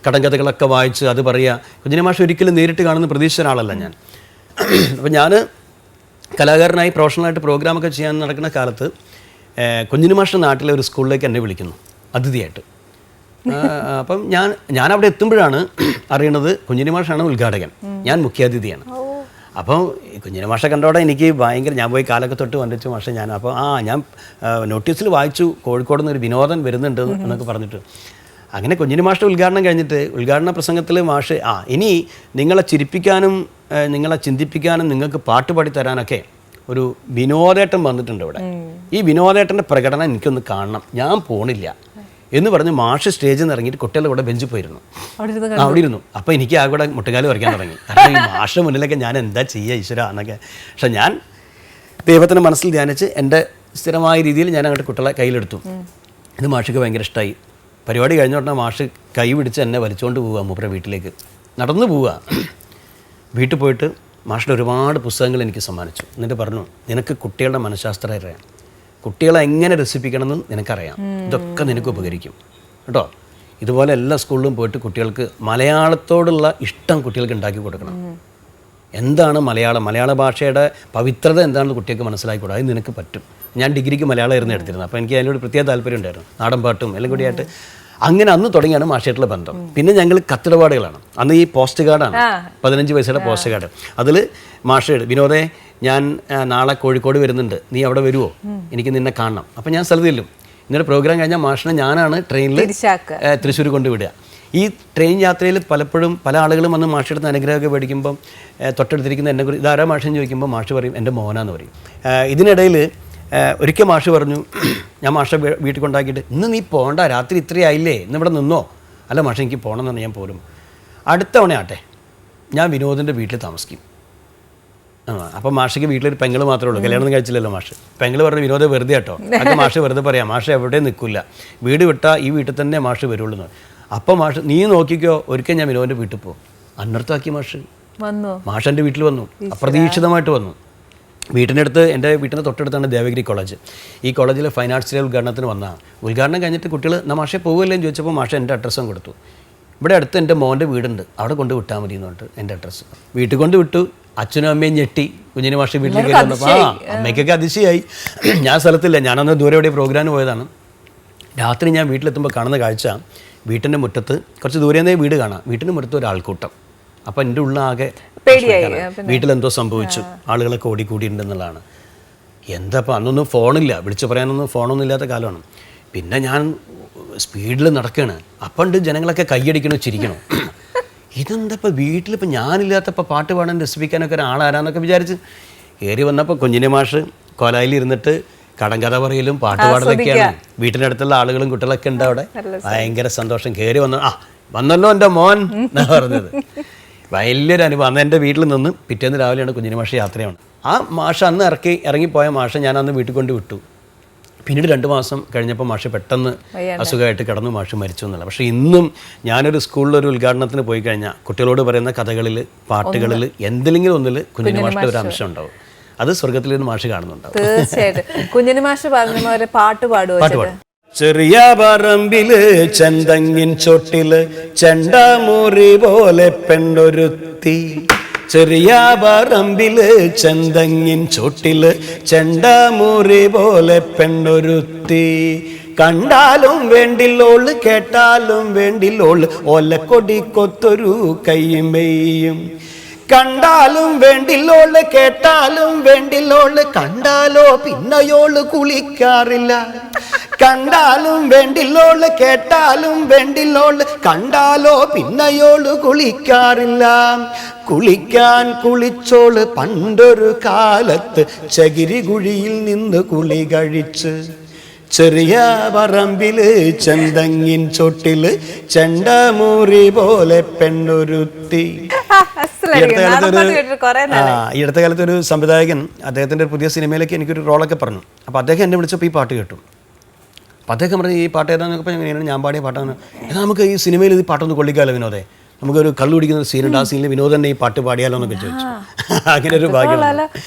കടങ്കഥകളൊക്കെ വായിച്ച് അത് പറയുക. കുഞ്ഞുണ്ണി മാഷ് ഒരിക്കലും നേരിട്ട് കാണുന്ന പ്രതീക്ഷിച്ച ഒരാളല്ല ഞാൻ. അപ്പം ഞാൻ കലാകാരനായി പ്രൊഫഷണലായിട്ട് പ്രോഗ്രാമൊക്കെ ചെയ്യാൻ നടക്കുന്ന കാലത്ത് കുഞ്ഞുണ്ണി മാഷിൻ്റെ നാട്ടിലെ ഒരു സ്കൂളിലേക്ക് എന്നെ വിളിക്കുന്നു അതിഥിയായിട്ട്. അപ്പം ഞാൻ അവിടെ എത്തുമ്പോഴാണ് അറിയണത് കുഞ്ഞുണ്ണി മാഷാണ് ഉദ്ഘാടകൻ, ഞാൻ മുഖ്യാതിഥിയാണ്. അപ്പം കുഞ്ഞുണ്ണി മാഷെ കണ്ടോടെ എനിക്ക് ഭയങ്കര, ഞാൻ പോയി കാലൊക്കെ തൊട്ട് വന്നിച്ചു മാഷെ ഞാൻ. അപ്പോൾ ഞാൻ നോട്ടീസിൽ വായിച്ചു കോഴിക്കോട് നിന്ന് ഒരു വിനോദൻ വരുന്നുണ്ട് എന്നൊക്കെ പറഞ്ഞിട്ട്. അങ്ങനെ കുഞ്ഞുണ്ണി മാഷിൻ്റെ ഉദ്ഘാടനം കഴിഞ്ഞിട്ട് ഉദ്ഘാടന പ്രസംഗത്തിൽ മാഷ് ഇനി നിങ്ങളെ ചിരിപ്പിക്കാനും നിങ്ങളെ ചിന്തിപ്പിക്കാനും നിങ്ങൾക്ക് പാട്ട് പാടി തരാനൊക്കെ ഒരു വിനോദേട്ടൻ വന്നിട്ടുണ്ട് ഇവിടെ. ഈ വിനോദേട്ടൻ്റെ പ്രകടനം എനിക്കൊന്ന് കാണണം, ഞാൻ പോണില്ല എന്ന് പറഞ്ഞ് മാഷ് സ്റ്റേജിൽ നിന്ന് ഇറങ്ങിയിട്ട് കുട്ടികളുടെ കൂടെ ബെഞ്ചിൽ പോയിരുന്നു, അവിടെ ഇരുന്നു. അപ്പോൾ എനിക്ക് ആ കൂടെ മുട്ടുകാല് വരയ്ക്കാൻ തുടങ്ങി. കാരണം ഈ മാഷ് മുന്നിലൊക്കെ ഞാൻ എന്താ ചെയ്യുക ഈശ്വര എന്നൊക്കെ. പക്ഷെ ഞാൻ ദൈവത്തിൻ്റെ മനസ്സിൽ ധ്യാനിച്ച് എൻ്റെ സ്ഥിരമായ രീതിയിൽ ഞാൻ അങ്ങോട്ട് കുട്ടികളെ കയ്യിലെടുത്തു. ഇത് മാഷിക്ക് ഭയങ്കര ഇഷ്ടമായി. പരിപാടി കഴിഞ്ഞ ഉടനെ മാഷ് കൈ പിടിച്ച് എന്നെ വലിച്ചുകൊണ്ട് പോവുക മൂപ്പരെ വീട്ടിലേക്ക്, നടന്നു പോവുക. വീട്ടിൽ പോയിട്ട് മാഷിൻ്റെ ഒരുപാട് പുസ്തകങ്ങൾ എനിക്ക് സമ്മാനിച്ചു. എന്നിട്ട് പറഞ്ഞു, നിനക്ക് കുട്ടികളുടെ മനഃശാസ്ത്രം അറിയാം, കുട്ടികളെ എങ്ങനെ രസിപ്പിക്കണമെന്ന് നിനക്കറിയാം, ഇതൊക്കെ നിനക്ക് ഉപകരിക്കും കേട്ടോ. ഇതുപോലെ എല്ലാ സ്കൂളിലും പോയിട്ട് കുട്ടികൾക്ക് മലയാളത്തോടുള്ള ഇഷ്ടം കുട്ടികൾക്ക് ഉണ്ടാക്കി കൊടുക്കണം. എന്താണ് മലയാള ഭാഷയുടെ പവിത്രത എന്താണെന്ന് കുട്ടികൾക്ക് മനസ്സിലാക്കി കൊടുക്കുക. അത് നിനക്ക് പറ്റും. ഞാൻ ഡിഗ്രിക്ക് മലയാളമായിരുന്നു എടുത്തിരുന്നത്. അപ്പോൾ എനിക്ക് അതിനോട് പ്രത്യേക താല്പര്യം ഉണ്ടായിരുന്നു, നാടൻ പാട്ടും എല്ലാം കൂടിയായിട്ട്. അങ്ങനെ അന്ന് തുടങ്ങിയാണ് മാഷായിട്ടുള്ള ബന്ധം. പിന്നെ ഞങ്ങൾ കത്തിടപാടുകളാണ്. അന്ന് ഈ പോസ്റ്റ് കാർഡാണ്, 15 പൈസയുടെ പോസ്റ്റ് കാർഡ്. അതിൽ മാഷ് വിനോദേ ഞാൻ നാളെ കോഴിക്കോട് വരുന്നുണ്ട്, നീ അവിടെ വരുമോ, എനിക്ക് നിന്നെ കാണണം. അപ്പം ഞാൻ സ്ഥലത്ത് ചെല്ലും. ഇന്നലെ പ്രോഗ്രാം കഴിഞ്ഞാൽ മാഷിനെ ഞാനാണ് ട്രെയിനിൽ തൃശ്ശൂർ കൊണ്ടുവിടുക. ഈ ട്രെയിൻ യാത്രയിൽ പലപ്പോഴും പല ആളുകളും വന്ന് മാഷെടുത്ത് അനുഗ്രഹമൊക്കെ മേടിക്കുമ്പം തൊട്ടടുത്തിരിക്കുന്ന എന്നെ കുറിച്ച് ഇതാരാ മാഷെന്ന് ചോദിക്കുമ്പോൾ മാഷ് പറയും എൻ്റെ മോനാന്ന് പറയും. ഇതിനിടയിൽ ഒരിക്കൽ മാഷ് പറഞ്ഞു, ഞാൻ മാഷെ വീട്ടിൽ കൊണ്ടാക്കിയിട്ട് ഇന്ന് നീ പോകണ്ട, രാത്രി ഇത്രയായില്ലേ, ഇന്ന് ഇവിടെ നിന്നോ. അല്ല മാഷെ എനിക്ക് പോകണം എന്ന് പറഞ്ഞാൽ ഞാൻ പോരും. അടുത്ത തവണയാട്ടെ ഞാൻ വിനോദിൻ്റെ വീട്ടിൽ താമസിക്കും. അപ്പം മാഷയ്ക്ക് വീട്ടിലൊരു പെങ്ങൾ മാത്രമേ ഉള്ളൂ, കല്യാണം കഴിച്ചില്ലല്ലോ മാഷ്. പെങ്ങൾ പറഞ്ഞു വിനോദ വെറുതെ കേട്ടോ, അതൊക്കെ മാഷ് വെറുതെ പറയാം, മാഷ് എവിടെയും നിൽക്കില്ല, വീട് വിട്ടാൽ ഈ വീട്ടിൽ തന്നെ മാഷ് വരുള്ളൂ. അപ്പം മാഷ് നീ നോക്കിക്കോ, ഒരിക്കൽ ഞാൻ വിനോദിൻ്റെ വീട്ടിൽ പോകും. അന്നർത്ഥമാക്കി മാഷ് എൻ്റെ വീട്ടിൽ വന്നു, അപ്രതീക്ഷിതമായിട്ട് വന്നു. വീട്ടിനടുത്ത്, എൻ്റെ വീട്ടിന് തൊട്ടടുത്താണ് ദേവഗിരി കോളേജ്. ഈ കോളേജിലെ ഫൈൻ ആർട്സിലെ ഉദ്ഘാടനത്തിന് വന്നാൽ ഉദ്ഘാടനം കഴിഞ്ഞിട്ട് കുട്ടികൾ മാഷെ പോകുമല്ലേ എന്ന് ചോദിച്ചപ്പോൾ മാഷ എൻ്റെ അഡ്രസ്സും കൊടുത്തു. ഇവിടെ അടുത്ത് എൻ്റെ മോൻ്റെ വീടുണ്ട്, അവിടെ കൊണ്ട് വിട്ടാൽ മതി എന്ന് പറഞ്ഞിട്ട് എൻ്റെ അഡ്രസ്സ് വീട്ടിൽ കൊണ്ട് വിട്ടു. അച്ഛനും അമ്മയും ഞെട്ടി. കുഞ്ഞിന് മാഷ വീട്ടിലേക്ക് വന്നപ്പോൾ അമ്മയ്ക്കൊക്കെ അതിശയായി. ഞാൻ സ്ഥലത്തില്ല, ഞാനന്ന് ദൂരെ എവിടെ പ്രോഗ്രാമിന് പോയതാണ്. രാത്രി ഞാൻ വീട്ടിലെത്തുമ്പോൾ കാണുന്ന കാഴ്ച, വീട്ടിൻ്റെ മുറ്റത്ത് കുറച്ച് ദൂരെ നിന്നേ വീട് കാണാം, വീട്ടിൻ്റെ മുറ്റത്ത് ഒരാൾക്കൂട്ടം. അപ്പം എൻ്റെ ഉള്ളാകെ വീട്ടിലെന്തോ സംഭവിച്ചു, ആളുകളൊക്കെ ഓടിക്കൂടിയിട്ടുണ്ടെന്നുള്ളതാണ്. എന്താ അപ്പം അന്നൊന്നും ഫോണില്ല, വിളിച്ചു പറയാനൊന്നും ഫോണൊന്നും ഇല്ലാത്ത കാലമാണ്. പിന്നെ ഞാൻ സ്പീഡിൽ നടക്കുകയാണ്. അപ്പണ്ട് ജനങ്ങളൊക്കെ കൈയടിക്കണോ ചിരിക്കണോ, ഇതെന്താ ഇപ്പം വീട്ടിലിപ്പോൾ ഞാനില്ലാത്തപ്പോൾ പാട്ട് പാടാൻ രസിപ്പിക്കാനൊക്കെ ഒരാളാരാന്നൊക്കെ വിചാരിച്ച് കയറി വന്നപ്പോൾ കുഞ്ഞിനെ മാഷ് കോലായിൽ ഇരുന്നിട്ട് കടങ്കഥ പറയലും പാട്ട് പാടലൊക്കെയാണ്. വീട്ടിൻ്റെ അടുത്തുള്ള ആളുകളും കുട്ടികളൊക്കെ ഉണ്ട് അവിടെ. ഭയങ്കര സന്തോഷം. കയറി വന്നല്ലോ എൻ്റെ മോൻ എന്നാണ് പറഞ്ഞത്. വലിയൊരു അനുഭവം. അന്ന് എൻ്റെ വീട്ടിൽ നിന്ന് പിറ്റേന്ന് രാവിലെയാണ് കുഞ്ഞിന് മാഷ് യാത്രയാണ്. ആ മാഷ് അന്ന് ഇറങ്ങിപ്പോയ മാഷ് ഞാൻ അന്ന് വീട്ടിൽ കൊണ്ട് വിട്ടു. പിന്നീട് 2 മാസം കഴിഞ്ഞപ്പോൾ മാഷ് പെട്ടെന്ന് അസുഖമായിട്ട് കിടന്നു, മാഷ് മരിച്ചു എന്നുള്ള. പക്ഷേ ഇന്നും ഞാനൊരു സ്കൂളിലൊരു ഉദ്ഘാടനത്തിന് പോയി കഴിഞ്ഞാൽ കുട്ടികളോട് പറയുന്ന കഥകളിൽ, പാട്ടുകളിൽ എന്തെങ്കിലും ഒന്നിൽ കുഞ്ഞിന് മാഷിൻ്റെ ഒരു അംശം ഉണ്ടാവും. അത് സ്വർഗത്തിൽ നിന്ന് മാഷ് കാണുന്നുണ്ടാവും. തീർച്ചയായിട്ടും. കുഞ്ഞിന് മാഷ് പറഞ്ഞ പാട്ട് പാടും. ചെറിയ പറമ്പില് ചെന്തങ്ങിൻ ചോട്ടില് ചെണ്ടമുറി പോലെ പെണ്ണൊരുത്തി. ചെറിയ പറമ്പില് ചെന്തങ്ങിൻ ചോട്ടില് ചെണ്ടമുറി പോലെ പെണ്ണൊരുത്തി. കണ്ടാലും വേണ്ടില്ലോള്, കേട്ടാലും വേണ്ടില്ലോള്, ഓലക്കൊടി കൊത്തൊരു കയ്യും മെയ്യും. കണ്ടാലും വേണ്ടില്ലോള്, കേട്ടാലും വേണ്ടില്ലോള്, കണ്ടാലോ പിന്നയോള് കുളിക്കാറില്ല. കണ്ടാലും വേണ്ടില്ലോള്, കേട്ടാലും വേണ്ടില്ലോള്, കണ്ടാലോ പിന്നയോള് കുളിക്കാറില്ല. കുളിക്കാൻ കുളിച്ചോള് പണ്ടൊരു കാലത്ത് ചകിരി കുഴിയിൽ നിന്ന് കുളി കഴിച്ച്. ചെറിയ പറമ്പില് ചെന്തങ്ങിൻ ചോട്ടില് ചെണ്ടമുറി പോലെ പെണ്ണൊരുത്തി. ഈ അടുത്ത കാലത്ത് ഒരു സംവിധായകൻ അദ്ദേഹത്തിൻ്റെ ഒരു പുതിയ സിനിമയിലേക്ക് എനിക്കൊരു റോളൊക്കെ പറഞ്ഞു. അപ്പോൾ അദ്ദേഹം എന്നെ വിളിച്ചപ്പോൾ ഈ പാട്ട് കേട്ടു. അപ്പോൾ അദ്ദേഹം പറഞ്ഞു ഈ പാട്ട് ഏതാണെന്നൊക്കെ പറഞ്ഞാൽ ഞാൻ പാടിയ പാട്ടാണ്. എന്നാൽ നമുക്ക് ഈ സിനിമയിൽ ഈ പാട്ടൊന്ന് കൊള്ളിക്കാമല്ലോ വിനോദേ, നമുക്കൊരു കള്ളു കുടിക്കുന്ന ഒരു സീനുണ്ട്, ആ സീനിൽ വിനോദ് തന്നെ ഈ പാട്ട് പാടിയാലോ എന്നൊക്കെ ചോദിച്ചു. അങ്ങനെ ഒരു ഭാഗ്യം.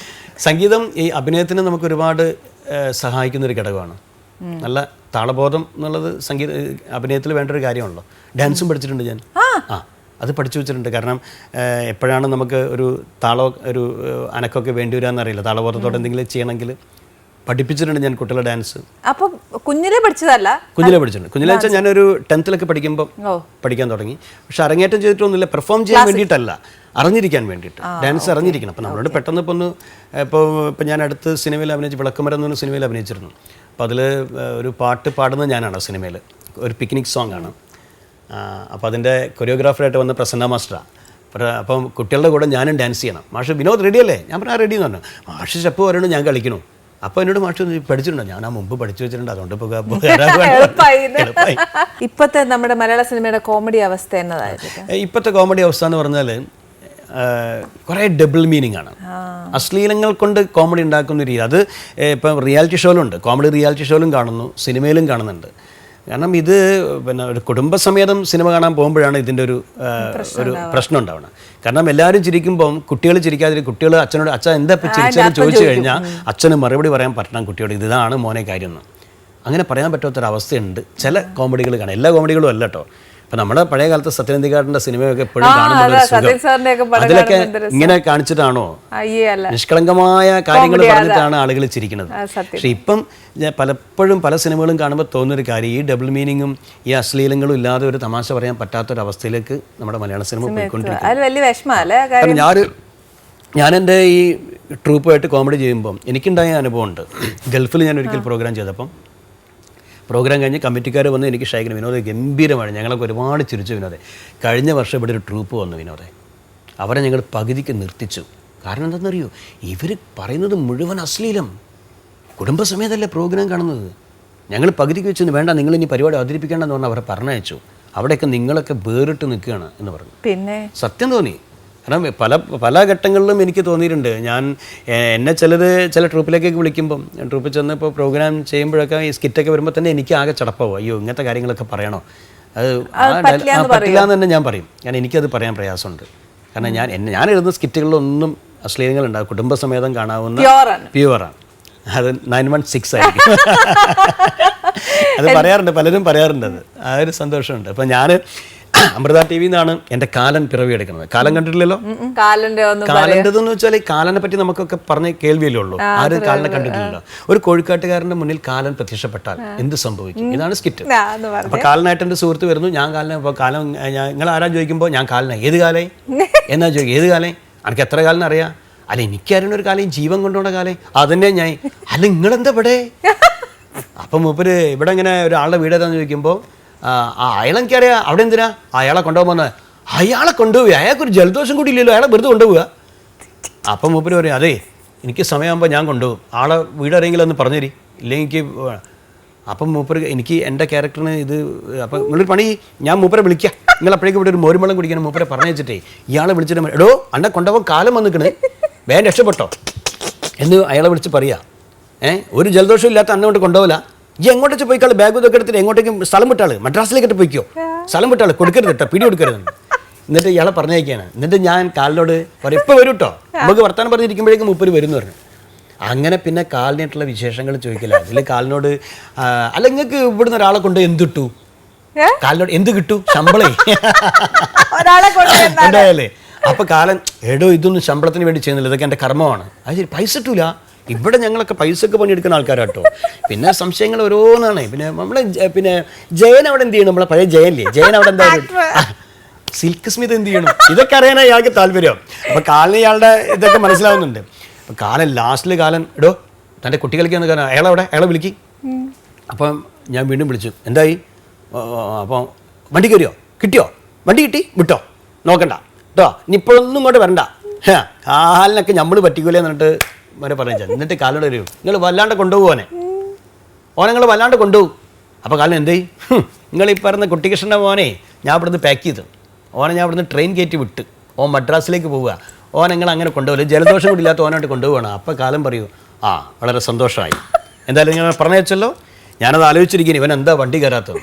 സംഗീതം ഈ അഭിനയത്തിന് നമുക്ക് ഒരുപാട് സഹായിക്കുന്നൊരു ഘടകമാണ്. നല്ല താളബോധം എന്നുള്ളത് അഭിനയത്തിൽ വേണ്ട ഒരു കാര്യമാണല്ലോ. ഡാൻസും പഠിച്ചിട്ടുണ്ട് ഞാൻ. അത് പഠിച്ചു വെച്ചിട്ടുണ്ട്. കാരണം എപ്പോഴാണ് നമുക്ക് ഒരു ഒരു അനക്കൊക്കെ വേണ്ടി വരാമെന്നറിയില്ല. താളബോധത്തോടെ എന്തെങ്കിലും ചെയ്യണമെങ്കിൽ പഠിപ്പിച്ചിട്ടുണ്ട് ഞാൻ കുട്ടികളെ ഡാൻസ്. അപ്പം കുഞ്ഞിലെ പഠിച്ചതല്ല? കുഞ്ഞിലെ പഠിച്ചിട്ടുണ്ട്. കുഞ്ഞിലെ വെച്ചാൽ ഞാനൊരു 10th പഠിക്കുമ്പോൾ പഠിക്കാൻ തുടങ്ങി. പക്ഷെ അരങ്ങേറ്റം ചെയ്തിട്ടൊന്നുമില്ല, പെർഫോം ചെയ്യാൻ വേണ്ടിയിട്ടല്ല, അറിഞ്ഞിരിക്കാൻ വേണ്ടിയിട്ട്. ഡാൻസ് അറിഞ്ഞിരിക്കണം. അപ്പം നമ്മളോട് പെട്ടെന്ന് ഇപ്പോൾ ഞാൻ അടുത്ത് സിനിമയിൽ അഭിനയിച്ച് വിളക്കുമരം എന്നൊരു സിനിമയിൽ അഭിനയിച്ചിരുന്നു. അപ്പോൾ അതിൽ ഒരു പാട്ട് പാടുന്നത് ഞാനാണ് സിനിമയിൽ. ഒരു പിക്നിക് സോങ് ആണ്. അപ്പോൾ അതിൻ്റെ കൊറിയോഗ്രാഫറായിട്ട് വന്ന പ്രസന്ന മാസ്റ്ററാണ്. അപ്പം കുട്ടികളുടെ കൂടെ ഞാനും ഡാൻസ് ചെയ്യണം. മാഷ് വിനോദ് റെഡിയല്ലേ? ഞാൻ പറഞ്ഞാൽ റെഡി എന്ന് പറഞ്ഞു. മാഷ് സ്റ്റെപ്പ് പറയണു, ഞാൻ കളിക്കണു. അപ്പോൾ എന്നോട് മാഷ് പഠിച്ചിട്ടുണ്ടോ? ഞാൻ ആ മുമ്പ് പഠിച്ചു വെച്ചിട്ടുണ്ട്, അതുകൊണ്ട് ഇപ്പോഴത്തെ നമ്മുടെ മലയാള സിനിമയുടെ കോമഡി അവസ്ഥ എന്നതായിരിക്കും. ഇപ്പോഴത്തെ കോമഡി അവസ്ഥ എന്ന് പറഞ്ഞാൽ കുറേ ഡബിൾ മീനിങ് ആണ്. അശ്ലീലങ്ങൾ കൊണ്ട് കോമഡി ഉണ്ടാക്കുന്ന രീതി. അത് ഇപ്പം റിയാലിറ്റി ഷോയിലുണ്ട്, കോമഡി റിയാലിറ്റി ഷോയിലും കാണുന്നു, സിനിമയിലും കാണുന്നുണ്ട്. കാരണം ഇത് ഒരു കുടുംബസമേതം സിനിമ കാണാൻ പോകുമ്പോഴാണ് ഇതിൻ്റെ ഒരു പ്രശ്നം ഉണ്ടാവുന്നത്. കാരണം എല്ലാവരും ചിരിക്കുമ്പം കുട്ടികൾ ചിരിക്കാതിരിക്കും. കുട്ടികൾ അച്ഛനോട് അച്ഛൻ എന്താ ഇപ്പം ചിരിച്ചതെന്ന് ചോദിച്ചു കഴിഞ്ഞാൽ അച്ഛന് മറുപടി പറയാൻ പറ്റണം കുട്ടിയോട്, ഇതാണ് മോനെ കാര്യം എന്ന്. അങ്ങനെ പറയാൻ പറ്റാത്തൊരവസ്ഥയുണ്ട് ചില കോമഡികൾ കാണാം. എല്ലാ കോമഡികളും അല്ല കേട്ടോ. ഇപ്പം നമ്മുടെ പഴയ കാലത്ത് സത്യനന്ദിക്കാടിൻ്റെ സിനിമയൊക്കെ എപ്പോഴും കാണുമ്പോൾ അതിലൊക്കെ ഇങ്ങനെ കാണിച്ചിട്ടാണോ, നിഷ്കളങ്കമായ കാര്യങ്ങൾ പറഞ്ഞിട്ടാണ് ആളുകൾ ചിരിക്കുന്നത്. പക്ഷെ ഇപ്പം പലപ്പോഴും പല സിനിമകളും കാണുമ്പോൾ തോന്നുന്നൊരു കാര്യം, ഈ ഡബിൾ മീനിങ്ങും ഈ അശ്ലീലങ്ങളും ഇല്ലാതെ ഒരു തമാശ പറയാൻ പറ്റാത്തൊരവസ്ഥയിലേക്ക് നമ്മുടെ മലയാള സിനിമ പോയിക്കൊണ്ടിരിക്കുന്നു. ഞാൻ എൻ്റെ ഈ ട്രൂപ്പുമായിട്ട് കോമഡി ചെയ്യുമ്പം എനിക്കുണ്ടായ അനുഭവമുണ്ട്. ഗൾഫിൽ ഞാൻ ഒരിക്കൽ പ്രോഗ്രാം ചെയ്തപ്പം, പ്രോഗ്രാം കഴിഞ്ഞ് കമ്മിറ്റിക്കാർ വന്ന് എനിക്ക് ഷൈക്കിന് വിനോദ ഗംഭീരമാണ്, ഞങ്ങളൊക്കെ ഒരുപാട് ചിരിച്ചു വിനോദെ. കഴിഞ്ഞ വർഷം ഇവിടെ ഒരു ട്രൂപ്പ് വന്നു വിനോദെ, അവരെ ഞങ്ങൾ പകുതിക്ക് നിർത്തിച്ചു. കാരണം എന്താണെന്നറിയോ, ഇവർ പറയുന്നത് മുഴുവൻ അശ്ലീലം. കുടുംബസമേതല്ലേ പ്രോഗ്രാം കാണുന്നത്. ഞങ്ങൾ പകുതിക്ക് വെച്ചൊന്നും വേണ്ട, നിങ്ങളിനി പരിപാടി അവതരിപ്പിക്കേണ്ടെന്ന് പറഞ്ഞാൽ അവരെ പറഞ്ഞയച്ചു. അവിടെയൊക്കെ നിങ്ങളൊക്കെ വേറിട്ട് നിൽക്കുകയാണ് എന്ന് പറഞ്ഞു. പിന്നെ സത്യം തോന്നി. കാരണം പല ഘട്ടങ്ങളിലും എനിക്ക് തോന്നിയിട്ടുണ്ട്. എന്നെ ചില ട്രൂപ്പിലേക്കൊക്കെ വിളിക്കുമ്പം, ട്രൂപ്പിൽ ചെന്ന് ഇപ്പോൾ പ്രോഗ്രാം ചെയ്യുമ്പോഴൊക്കെ ഈ സ്കിറ്റൊക്കെ വരുമ്പോൾ തന്നെ എനിക്ക് ആകെ ചടപ്പാവും. അയ്യോ ഇങ്ങനത്തെ കാര്യങ്ങളൊക്കെ പറയണോ, അത് പറ്റില്ല എന്ന് തന്നെ ഞാൻ പറയും. കാരണം എനിക്കത് പറയാൻ പ്രയാസമുണ്ട്. കാരണം ഞാൻ എഴുതുന്ന സ്കിറ്റുകളിലൊന്നും അശ്ലീലങ്ങളുണ്ടാകും. കുടുംബസമേതം കാണാവുന്ന പ്യുവറാണ്. അത് 916 ആയിരിക്കും. അത് പറയാറുണ്ട്, പലരും പറയാറുണ്ട്. അത് ആ ഒരു സന്തോഷമുണ്ട്. അപ്പം ഞാൻ അമൃത ടി വിയിൽ നിന്നാണ് എൻ്റെ കാലൻ പിറവിയെടുക്കുന്നത്. കാലൻ കണ്ടിട്ടില്ലല്ലോ? കാലൻ്റെതെന്ന് വെച്ചാൽ കാലനെ പറ്റി നമുക്കൊക്കെ പറഞ്ഞ് കേൾവിയല്ലേ ഉള്ളൂ. ആരും കാലനെ കണ്ടിട്ടില്ലല്ലോ. ഒരു കോഴിക്കാട്ടുകാരൻ്റെ മുന്നിൽ കാലൻ പ്രത്യക്ഷപ്പെട്ടാൽ എന്ത് സംഭവിക്കും? ഇതാണ് സ്കിറ്റ്. അപ്പൊ കാലനായിട്ട് എൻ്റെ സുഹൃത്ത് വരുന്നു. ഞാൻ കാലനെ, അപ്പോൾ കാലം നിങ്ങൾ ആരാ ചോദിക്കുമ്പോൾ ഞാൻ കാലനെ. ഏത് കാലേ എന്നാ ചോദിക്കും? ഏത് കാലേ? എനിക്ക് എത്ര കാലം അറിയാം? അല്ല എനിക്കറിയുന്ന ഒരു കാലം ജീവൻ കൊണ്ടുപോണ കാലേ അതന്നെ ഞാൻ. അല്ല നിങ്ങളെന്താ ഇവിടെ? അപ്പം മൂപ്പര് ഇവിടെ ഇങ്ങനെ ഒരാളുടെ വീട് ഏതാന്ന് ചോദിക്കുമ്പോൾ അയാളെനിക്കറിയാം. അവിടെ എന്തിനാ അയാളെ കൊണ്ടുപോകുമ്പോൾ? അയാളെ കൊണ്ടുപോയി, അയാൾക്കൊരു ജലദോഷം കൂടി ഇല്ലല്ലോ, അയാളെ വെറുതെ കൊണ്ടുപോവുക. അപ്പം മൂപ്പര് പറയും അതെ എനിക്ക് സമയമാകുമ്പോൾ ഞാൻ കൊണ്ടുപോകും, ആളെ വീട് ആരെങ്കിലും ഒന്ന് പറഞ്ഞു തരി, ഇല്ലെങ്കിൽ എനിക്ക്. അപ്പം മൂപ്പര് എനിക്ക് എൻ്റെ ക്യാരക്ടറിന് ഇത്. അപ്പം നിങ്ങളൊരു പണി, ഞാൻ മൂപ്പരെ വിളിക്കാം, നിങ്ങൾ അപ്പോഴേക്കും ഇവിടെ ഒരു മോരുമ്പളം കുടിക്കണം മൂപ്പരെ പറഞ്ഞു വെച്ചിട്ടേ ഇയാളെ വിളിച്ചിട്ട് എടോ അന്നെ കൊണ്ടുപോകാൻ കാലം വന്നിക്കണ്, വേഗം രക്ഷപ്പെട്ടോ എന്ന് അയാളെ വിളിച്ച് പറയാം. ഒരു ജലദോഷം ഇല്ലാത്ത അന്നെ കൊണ്ട് കൊണ്ടുപോകില്ല, ഈ എങ്ങോട്ടേക്ക് പോയിക്കാൾ ബാഗ് ഇതൊക്കെ എടുത്തിട്ട് എങ്ങോട്ടേക്കും സ്ഥലം വിട്ടാള്, മദ്രാസിലേക്കിട്ട് പോയിക്കോ, സ്ഥലം വിട്ടാള്, കൊടുക്കരുത് കേട്ടോ, പിടി കൊടുക്കരുത്. എന്നിട്ട് ഇയാളെ പറഞ്ഞേക്കാണ്. എന്നിട്ട് ഞാൻ കാലിനോട് പറയും ഇപ്പം വരും കേട്ടോ, നമുക്ക് വർത്താനം പറഞ്ഞിരിക്കുമ്പോഴേക്കും മൂപ്പര് വരുമെന്ന് പറഞ്ഞു. അങ്ങനെ പിന്നെ കാലിനായിട്ടുള്ള വിശേഷങ്ങൾ ചോദിക്കില്ല. അതിൽ കാലിനോട് അല്ല നിങ്ങൾക്ക് ഇവിടുന്ന് ഒരാളെ കൊണ്ട് എന്ത് കിട്ടു, കാലിനോട് എന്ത് കിട്ടു, ശമ്പളേ കൊണ്ടുപോയല്ലേ. അപ്പൊ കാലൻ എടോ ഇതൊന്നും ശമ്പളത്തിന് വേണ്ടി ചെയ്യുന്നില്ല, ഇതൊക്കെ എൻ്റെ കർമ്മമാണ്. അത് ശരി, പൈസ കിട്ടൂല. ഇവിടെ ഞങ്ങളൊക്കെ പൈസക്ക് പണിയെടുക്കുന്ന ആൾക്കാരാട്ടോ. പിന്നെ സംശയങ്ങൾ ഓരോന്നാണ്. പിന്നെ നമ്മളെ പിന്നെ ജയൻ അവിടെ എന്ത് ചെയ്യണം? നമ്മളെ പഴയ ജയനില്ലേ, ജയൻ അവിടെ എന്താ സിൽക്ക് സ്മിത് എന്ത് ചെയ്യണം? ഇതൊക്കെ അറിയാനാണ് ഇയാൾക്ക് താല്പര്യം. അപ്പൊ കാലിന് ഇയാളുടെ ഇതൊക്കെ മനസ്സിലാവുന്നുണ്ട്. അപ്പൊ കാലൻ ലാസ്റ്റിൽ കാലൻ എടോ തൻ്റെ കുട്ടികൾക്ക് കാരണം അയാളവിടെ, അയാളെ വിളിക്ക്. അപ്പം ഞാൻ വീണ്ടും വിളിച്ചു, എന്തായി? അപ്പോൾ വണ്ടി കയറിയോ? കിട്ടിയോ? വണ്ടി കിട്ടി, വിട്ടോ, നോക്കണ്ട കേട്ടോ, ഇനി ഇപ്പോഴൊന്നും ഇങ്ങോട്ട് വരണ്ട, കാലിനൊക്കെ നമ്മൾ പറ്റിക്കൂലേ എന്നിട്ട് അവരെ പറഞ്ഞു. എന്നിട്ട് കാലിനോട് വരും, നിങ്ങൾ വല്ലാണ്ട് കൊണ്ടുപോകുവാനെ, ഓനെ നിങ്ങൾ വല്ലാണ്ട് കൊണ്ടുപോകും. അപ്പോൾ കാലൻ എന്തേ? നിങ്ങൾ ഈ പറഞ്ഞ കുട്ടികൃഷ്ണൻ്റെ മോനെ ഞാൻ ഇവിടുന്ന് പാക്ക് ചെയ്തു, ഓനെ ഞാൻ ഇവിടുന്ന് ട്രെയിൻ കയറ്റി വിട്ട്, ഓൻ മദ്രാസിലേക്ക് പോവുക, ഓൻ നിങ്ങൾ അങ്ങനെ കൊണ്ടുപോകില്ല, ജലദോഷം കൂടി ഇല്ലാത്ത ഓനായിട്ട് കൊണ്ടുപോകണം. അപ്പോൾ കാലം പറയൂ വളരെ സന്തോഷമായി, എന്തായാലും നിങ്ങൾ പറഞ്ഞു വെച്ചല്ലോ, ഞാനത് ആലോചിച്ചിരിക്കുന്നു ഇവൻ എന്താ വണ്ടി കയറാത്തത്.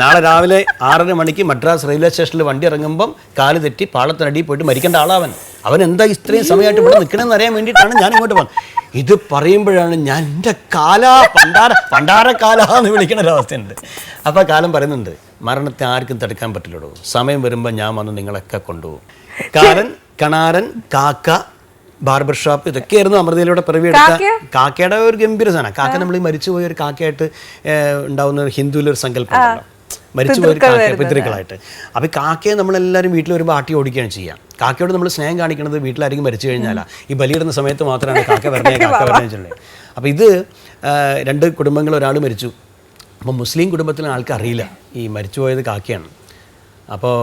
നാളെ രാവിലെ 6:30 മണിക്ക് മദ്രാസ് റെയിൽവേ സ്റ്റേഷനിൽ വണ്ടി ഇറങ്ങുമ്പം കാല് തെറ്റി പാളത്തിനടിയിൽ പോയിട്ട് മരിക്കേണ്ട ആളാവൻ. അവൻ എന്താ ഇത്രയും സമയമായിട്ട് ഇവിടെ നിൽക്കണമെന്ന് അറിയാൻ വേണ്ടിയിട്ടാണ് ഞാൻ ഇങ്ങോട്ട് വന്നത്. ഇത് പറയുമ്പോഴാണ് ഞാൻ എൻ്റെ പണ്ടാരക്കാലെന്ന് വിളിക്കുന്ന ഒരവസ്ഥയുണ്ട്. അപ്പോൾ കാലം പറയുന്നുണ്ട്, മരണത്തെ ആർക്കും തടുക്കാൻ പറ്റില്ലടോ, സമയം വരുമ്പോൾ ഞാൻ വന്ന് നിങ്ങളൊക്കെ കൊണ്ടുപോകും. കാലൻ, കണാരൻ, കാക്ക, ബാർബർ ഷോപ്പ്, ഇതൊക്കെയായിരുന്നു അമൃതയിലൂടെ പിറവിയെടുത്ത. കാക്കയുടെ ഒരു ഗംഭീര സാധനം. കാക്ക നമ്മൾ ഈ മരിച്ചുപോയ ഒരു കാക്കയായിട്ട് ഉണ്ടാവുന്ന ഒരു ഹിന്ദുവിലൊരു സങ്കല്പം, മരിച്ചുപോയ ഒരു കാക്ക, പിതൃക്കളായിട്ട്. അപ്പോൾ കാക്കയെ നമ്മളെല്ലാവരും വീട്ടിൽ വരുമ്പോൾ ആട്ടി ഓടിക്കുകയാണ് ചെയ്യുക. കാക്കയോട് നമ്മൾ സ്നേഹം കാണിക്കുന്നത് വീട്ടിലായിരിക്കും മരിച്ചു കഴിഞ്ഞാൽ ഈ ബലിയിടുന്ന സമയത്ത് മാത്രമാണ് കാക്ക വരണേ വെച്ചിട്ടുള്ളത്. അപ്പോൾ ഇത് 2 കുടുംബങ്ങൾ, ഒരാൾ മരിച്ചു. അപ്പോൾ മുസ്ലിം കുടുംബത്തിലെ ആൾക്ക് അറിയില്ല ഈ മരിച്ചുപോയത് കാക്കയാണ്. അപ്പോൾ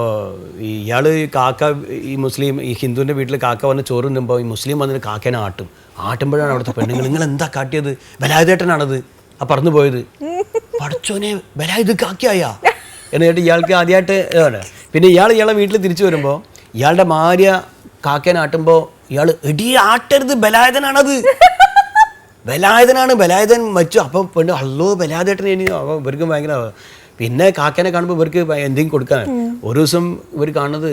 ഇയാൾ കാക്ക, ഈ മുസ്ലിം ഈ ഹിന്ദുവിൻ്റെ വീട്ടിൽ കാക്ക വന്ന് ചോറ് തിന്നുമ്പോൾ ഈ മുസ്ലിം വന്നിട്ട് കാക്കേനെ ആട്ടുമ്പോഴാണ് അവിടുത്തെ പെണ്ണുങ്ങൾ, നിങ്ങൾ എന്താ കാട്ടിയത്? ബലായുധേട്ടനാണത് ആ പറന്നു പോയത്. പഠിച്ചോനെ ബലായുധ കാക്കയാ എന്നിട്ട് ഇയാൾക്ക് ആദ്യമായിട്ട് ഇതാണ്. പിന്നെ ഇയാളെ വീട്ടിൽ തിരിച്ചു വരുമ്പോൾ ഇയാളുടെ ഭാര്യ കാക്കേനെ ആട്ടുമ്പോൾ ഇയാൾ എടി ആട്ടരുത്, ബലായുധനാണത്, ബലായുധൻ മരിച്ചു. അപ്പോൾ പെണ്ണ് അല്ലോ ബലായുധേട്ടൻ ഇനി. അപ്പോൾ ഇവർക്കും ഭയങ്കര. പിന്നെ കാക്കേനെ കാണുമ്പോൾ ഇവർക്ക് എന്തെങ്കിലും കൊടുക്കാൻ. ഒരു ദിവസം ഇവർ കാണുന്നത്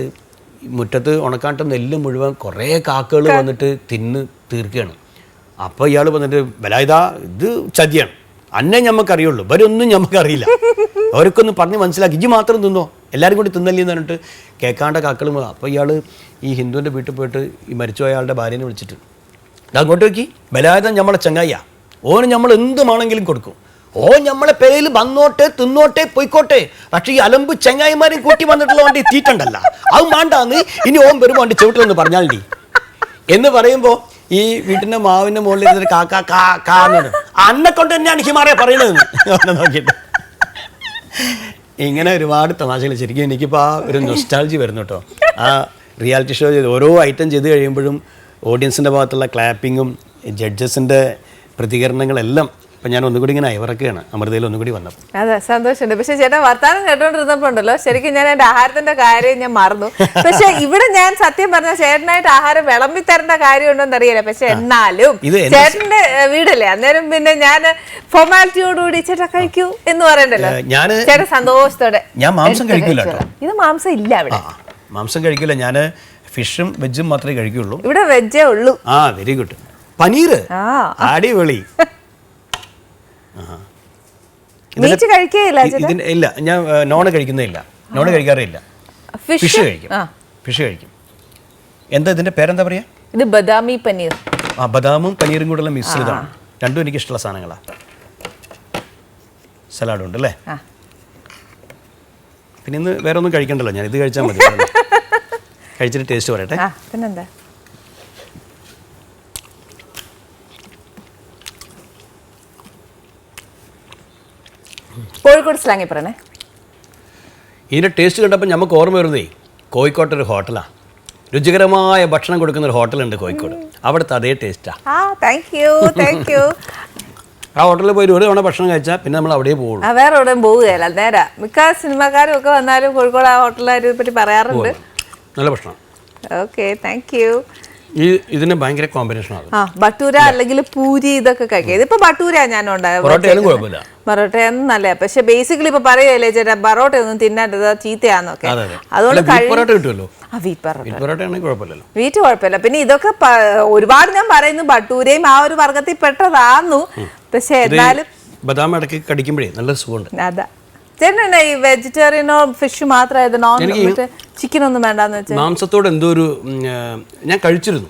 മുറ്റത്ത് ഉണക്കാട്ടം നെല്ല് മുഴുവൻ കുറേ കാക്കകൾ വന്നിട്ട് തിന്ന് തീർക്കുകയാണ്. അപ്പോൾ ഇയാൾ വന്നിട്ട് ബലായുധ ഇത് ചതിയാണ്, അന്നെ ഞമ്മക്കറിയുള്ളൂ, ഇവരൊന്നും ഞമ്മക്കറിയില്ല, അവർക്കൊന്ന് പറഞ്ഞ് മനസ്സിലാക്കി, ഇജ്ജ് മാത്രം തിന്നോ, എല്ലാവരും കൂടി തിന്നല്ലേ എന്ന് പറഞ്ഞിട്ട് കേൾക്കാണ്ട കാക്കളും. അപ്പോൾ ഇയാൾ ഈ ഹിന്ദുവിൻ്റെ വീട്ടിൽ പോയിട്ട് ഈ മരിച്ചുപോയ ആളുടെ ഭാര്യനെ വിളിച്ചിട്ട് അങ്ങോട്ട് നോക്കി, ബലായുധൻ നമ്മളെ ചങ്ങായിയാ, ഓന് നമ്മൾ എന്തുമാണെങ്കിലും കൊടുക്കും, ഓ നമ്മളെ പെരയിൽ വന്നോട്ടെ തിന്നോട്ടെ പോയിക്കോട്ടെ, പക്ഷേ ഈ അലമ്പ് ചങ്ങായിമാരും കൂട്ടി വന്നിട്ടുള്ള വണ്ടി തീറ്റണ്ടല്ല, അത് മാണ്ടാന്ന് ഇനി ഓൻ വരും വണ്ടി ചവിട്ടിലൊന്ന് പറഞ്ഞാൽ എന്ന് പറയുമ്പോൾ ഈ വീട്ടിൻ്റെ മാവിൻ്റെ മുകളിൽ ഇരുന്നിട്ട് കാക്ക കാ കാന്ന് അന്നെ കൊണ്ട് തന്നെയാണ് ഹിമാറയെ പറയണതെന്ന് നോക്കിയിട്ട്. ഇങ്ങനെ ഒരുപാട് തമാശകൾ. ശരിക്കും എനിക്കിപ്പോൾ ആ ഒരു നൊസ്റ്റാൾജി വരുന്നു കേട്ടോ. ആ റിയാലിറ്റി ഷോ ചെയ്ത് ഓരോ ഐറ്റം ചെയ്ത് കഴിയുമ്പോഴും ഓഡിയൻസിൻ്റെ ഭാഗത്തുള്ള ക്ലാപ്പിങ്ങും ജഡ്ജസിൻ്റെ പ്രതികരണങ്ങളെല്ലാം അപ്പം ഞാൻ ഒന്നുകൂടി ഇങ്ങനെ അയവിറക്കുകയാണ് അമൃതയിൽ ഒന്നുകൂടി വന്നപ്പോൾ. അതെ, സന്തോഷമുണ്ട്. പക്ഷെ ചേട്ടാ വർത്താനം കേട്ടോണ്ടിരുന്നപ്പോ ഉണ്ടല്ലോ, ശരിക്കും ഞാൻ എന്റെ ആഹാരത്തിന്റെ കാര്യം ഞാൻ മറന്നു. പക്ഷെ ഇവിടെ ഞാൻ സത്യം പറഞ്ഞ ചേട്ടനായിട്ട് ആഹാരം വിളമ്പി തരേണ്ട കാര്യം ഉണ്ടോന്ന് അറിയില്ല. പക്ഷെ എന്നാലും ചേട്ടന്റെ വീടല്ലേ, അന്നേരം പിന്നെ ഞാൻ ഫോർമാലിറ്റിയോടുകൂടി ചേട്ടാ കഴിക്കൂ എന്ന് പറയണ്ടല്ലോ, ചേട്ടൻ സന്തോഷത്തോടെ. ഞാൻ മാംസം കഴിക്കില്ല. ഇത് മാംസം ഇല്ല ഇവിടെ, മാംസം കഴിക്കില്ല. ഞാൻ ഫിഷും വെജും മാത്രമേ കഴിക്കുള്ളൂ. ഇവിടെ വെജേ ഉള്ളൂ. ആ, വെരി ഗുഡ്. പനീർ അടിപൊളി. മീറ്റ് കഴിക്കുകയില്ല ഇല്ല, ഞാൻ നോൺ കഴിക്കുന്നില്ല, നോൺ കഴിക്കാറില്ല. ഫിഷ് കഴിക്കും, ഫിഷ് കഴിക്കും. എന്താ ഇതിന്റെ പേരെന്താ പറയാ? ഇത് ബദാമി പനീർ. ആ, ബദാമും പനീറും കൂടെയുള്ള മിശ്രിതമാണ്. രണ്ടും എനിക്ക് ഇഷ്ടമുള്ള സാധനങ്ങളാണ്. സലാഡും ഉണ്ട് അല്ലേ? പിന്നെ ഇന്ന് വേറെ ഒന്നും കഴിക്കണ്ടല്ലോ, ഞാൻ ഇത് കഴിച്ചാൽ മതി. കഴിച്ചിട്ട് ടേസ്റ്റ് പറയട്ടെ. പിന്നെന്താ? കോഴിക്കോട് സ്ലാങ്ങി പറയണേ. ഇതിൻ്റെ ടേസ്റ്റ് കണ്ടപ്പോൾ നമുക്ക് ഓർമ്മ വരുന്നേ കോഴിക്കോട്ടൊരു ഹോട്ടലാണ്. രുചികരമായ ഭക്ഷണം കൊടുക്കുന്ന ഒരു ഹോട്ടലുണ്ട് കോഴിക്കോട്. അവിടുത്തെ അതേ ടേസ്റ്റാണ്. ആ ഹോട്ടലിൽ പോയി ഒരു തവണ ഭക്ഷണം കഴിച്ചാൽ പിന്നെ നമ്മൾ അവിടെ പോകുള്ളൂ, വേറെ എവിടെയും പോവുകയല്ല. നേരാ, മിക്ക സിനിമാക്കാരും ഒക്കെ വന്നാലും കോഴിക്കോട് ആ ഹോട്ടലിനെ പറ്റി പറയാറുണ്ട്. നല്ല ഭക്ഷണം. Okay, thank you. ഇതിന് ഭയങ്കര കോമ്പിനേഷനാണ്. ബട്ടൂര അല്ലെങ്കിൽ പൂരി ഇതൊക്കെ കഴിക്കുക. ഇതിപ്പോ ബട്ടൂര ഞാൻ പൊറോട്ടയൊന്നും നല്ല, പക്ഷെ ബേസിക്കലി ഇപ്പൊ പറയല്ലേ ചേട്ടാ, പൊറോട്ട ഒന്നും തിന്നാണ്ടത് ചീത്തയാന്നൊക്കെ. അതുകൊണ്ട് വീറ്റ് കുഴപ്പമില്ല. പിന്നെ ഇതൊക്കെ ഒരുപാട് ഞാൻ പറയുന്നു, ബട്ടൂരയും ആ ഒരു വർഗത്തിൽ പെട്ടതാന്നു. പക്ഷെ എന്നാലും ബദാം ഇടയ്ക്ക് കടിക്കുമ്പോഴേ നല്ല സുഖമുണ്ട്. അതാ ചേട്ടൻ ഈ വെജിറ്റേറിയനോ ഫിഷ് മാത്രമായത്, നോൺ ചിക്കൻ ഒന്നും വേണ്ടെന്ന് വെച്ചാൽ? മാംസത്തോട് എന്തോ ഒരു ഞാൻ കഴിച്ചിരുന്നു.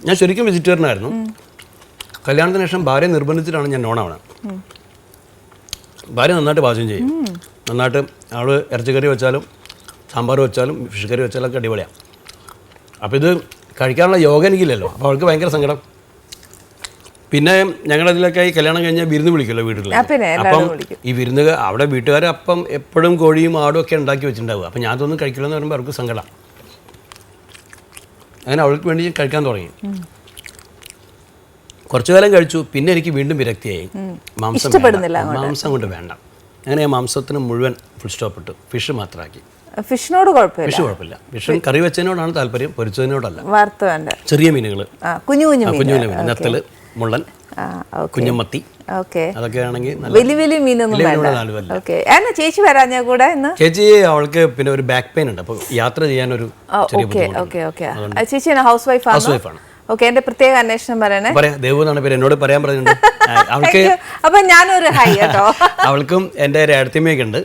ഞാൻ ശരിക്കും വെജിറ്റേറിയൻ ആയിരുന്നു. കല്യാണത്തിന് ശേഷം ഭാര്യ നിർബന്ധിച്ചിട്ടാണ് ഞാൻ നോണാവണം. ഭാര്യ നന്നായിട്ട് പാചകം ചെയ്യും. നന്നായിട്ട് അവൾ ഇറച്ചിക്കറി വെച്ചാലും സാമ്പാർ വെച്ചാലും ഫിഷ് കറി വെച്ചാലും ഒക്കെ അടിപൊളിയാണ്. അപ്പോൾ ഇത് കഴിക്കാനുള്ള യോഗ എനിക്കില്ലല്ലോ. അപ്പോൾ അവൾക്ക് ഭയങ്കര സങ്കടം. പിന്നെ ഞങ്ങളതിലൊക്കെ ഈ കല്യാണം കഴിഞ്ഞാൽ വിരുന്ന് വിളിക്കുമല്ലോ വീട്ടിൽ. അപ്പം ഈ വിരുന്ന് അവിടെ വീട്ടുകാർ അപ്പം എപ്പോഴും കോഴിയും ആടും ഒക്കെ ഉണ്ടാക്കി വെച്ചിട്ടുണ്ടാവുക. അപ്പം ഞാൻ അതൊന്നും കഴിക്കില്ലെന്ന് പറയുമ്പോൾ അവർക്ക് സങ്കടം. അങ്ങനെ അവൾക്ക് വേണ്ടി കഴിക്കാൻ തുടങ്ങി. കുറച്ചു കാലം കഴിച്ചു. പിന്നെ എനിക്ക് വീണ്ടും വിരക്തിയായി. മാംസം കൊണ്ട് വേണ്ട. അങ്ങനെ ഞാൻ മാംസത്തിന് മുഴുവൻ ഫുൾ സ്റ്റോപ്പ് ഇട്ടു. ഫിഷ് മാത്രമാക്കി. ഫിഷിനോട് കുഴപ്പമില്ല. ഫിഷും കറി വെച്ചതിനോടാണ് താല്പര്യം, പൊരിച്ചതിനോടല്ല. ചെറിയ മീനുകൾ, കുഞ്ഞു കുഞ്ഞു മീൻ, നത്തല്, മുള്ളൻ, കുഞ്ഞമത്തി, അതൊക്കെ ആണെങ്കിൽ വലിയ മീനൊന്നും. ചേച്ചി വരാഞ്ഞ കൂടെ? ചേച്ചി അവൾക്ക് പിന്നെ ഒരു ബാക്ക് പെയിൻ ഉണ്ട്, അപ്പൊ യാത്ര ചെയ്യാൻ ഒരു ചേച്ചി ഹൗസ് വൈഫാണ്. ഓക്കെ, എന്റെ പ്രത്യേക അന്വേഷണം പറയണേ. ദേവു എന്നാണ് പേര്, എന്നോട് പറയാൻ പറഞ്ഞിട്ടുണ്ട്. അവൾക്ക് അപ്പൊ ഞാനൊരു ഹൈ കേട്ടോ. അവൾക്കും എൻ്റെ ഒരു അടുത്തമ്മയൊക്കെ ഉണ്ട്.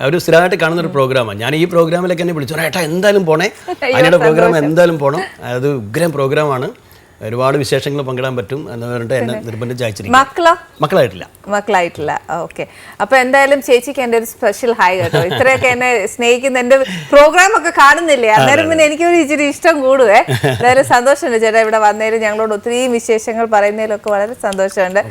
ഒരു സ്ഥിരമായിട്ട് കാണുന്ന ഒരു പ്രോഗ്രാമാണ്. ഞാൻ ഈ പ്രോഗ്രാമിലേക്ക് എന്നെ വിളിച്ചു, ഏട്ടാ എന്തായാലും പോണേ, അതിൻ്റെ പ്രോഗ്രാം എന്തായാലും പോകണം, അത് ഉഗ്രം പ്രോഗ്രാമാണ്, ഒരുപാട് വിശേഷങ്ങൾ പങ്കിടാൻ പറ്റും എന്ന് പറഞ്ഞിട്ട് എന്നെ നിർബന്ധിച്ച് അയച്ചിരിക്കും. മക്കളായിട്ടില്ല. ഓക്കെ, അപ്പൊ എന്തായാലും ചേച്ചിക്ക് എൻ്റെ ഒരു സ്പെഷ്യൽ ഹായ് കേട്ടോ. ഇത്രയൊക്കെ എന്നെ സ്നേഹിക്കുന്ന, എൻ്റെ പ്രോഗ്രാം ഒക്കെ കാണുന്നില്ലേ, അന്നേരം പിന്നെ എനിക്കൊരു ഇച്ചിരി ഇഷ്ടം കൂടുവേ. എന്തായാലും സന്തോഷമുണ്ട് ചേട്ടാ ഇവിടെ വന്നതിലും ഞങ്ങളോട് ഒത്തിരി വിശേഷങ്ങൾ പറയുന്നതിലൊക്കെ വളരെ സന്തോഷമുണ്ട്.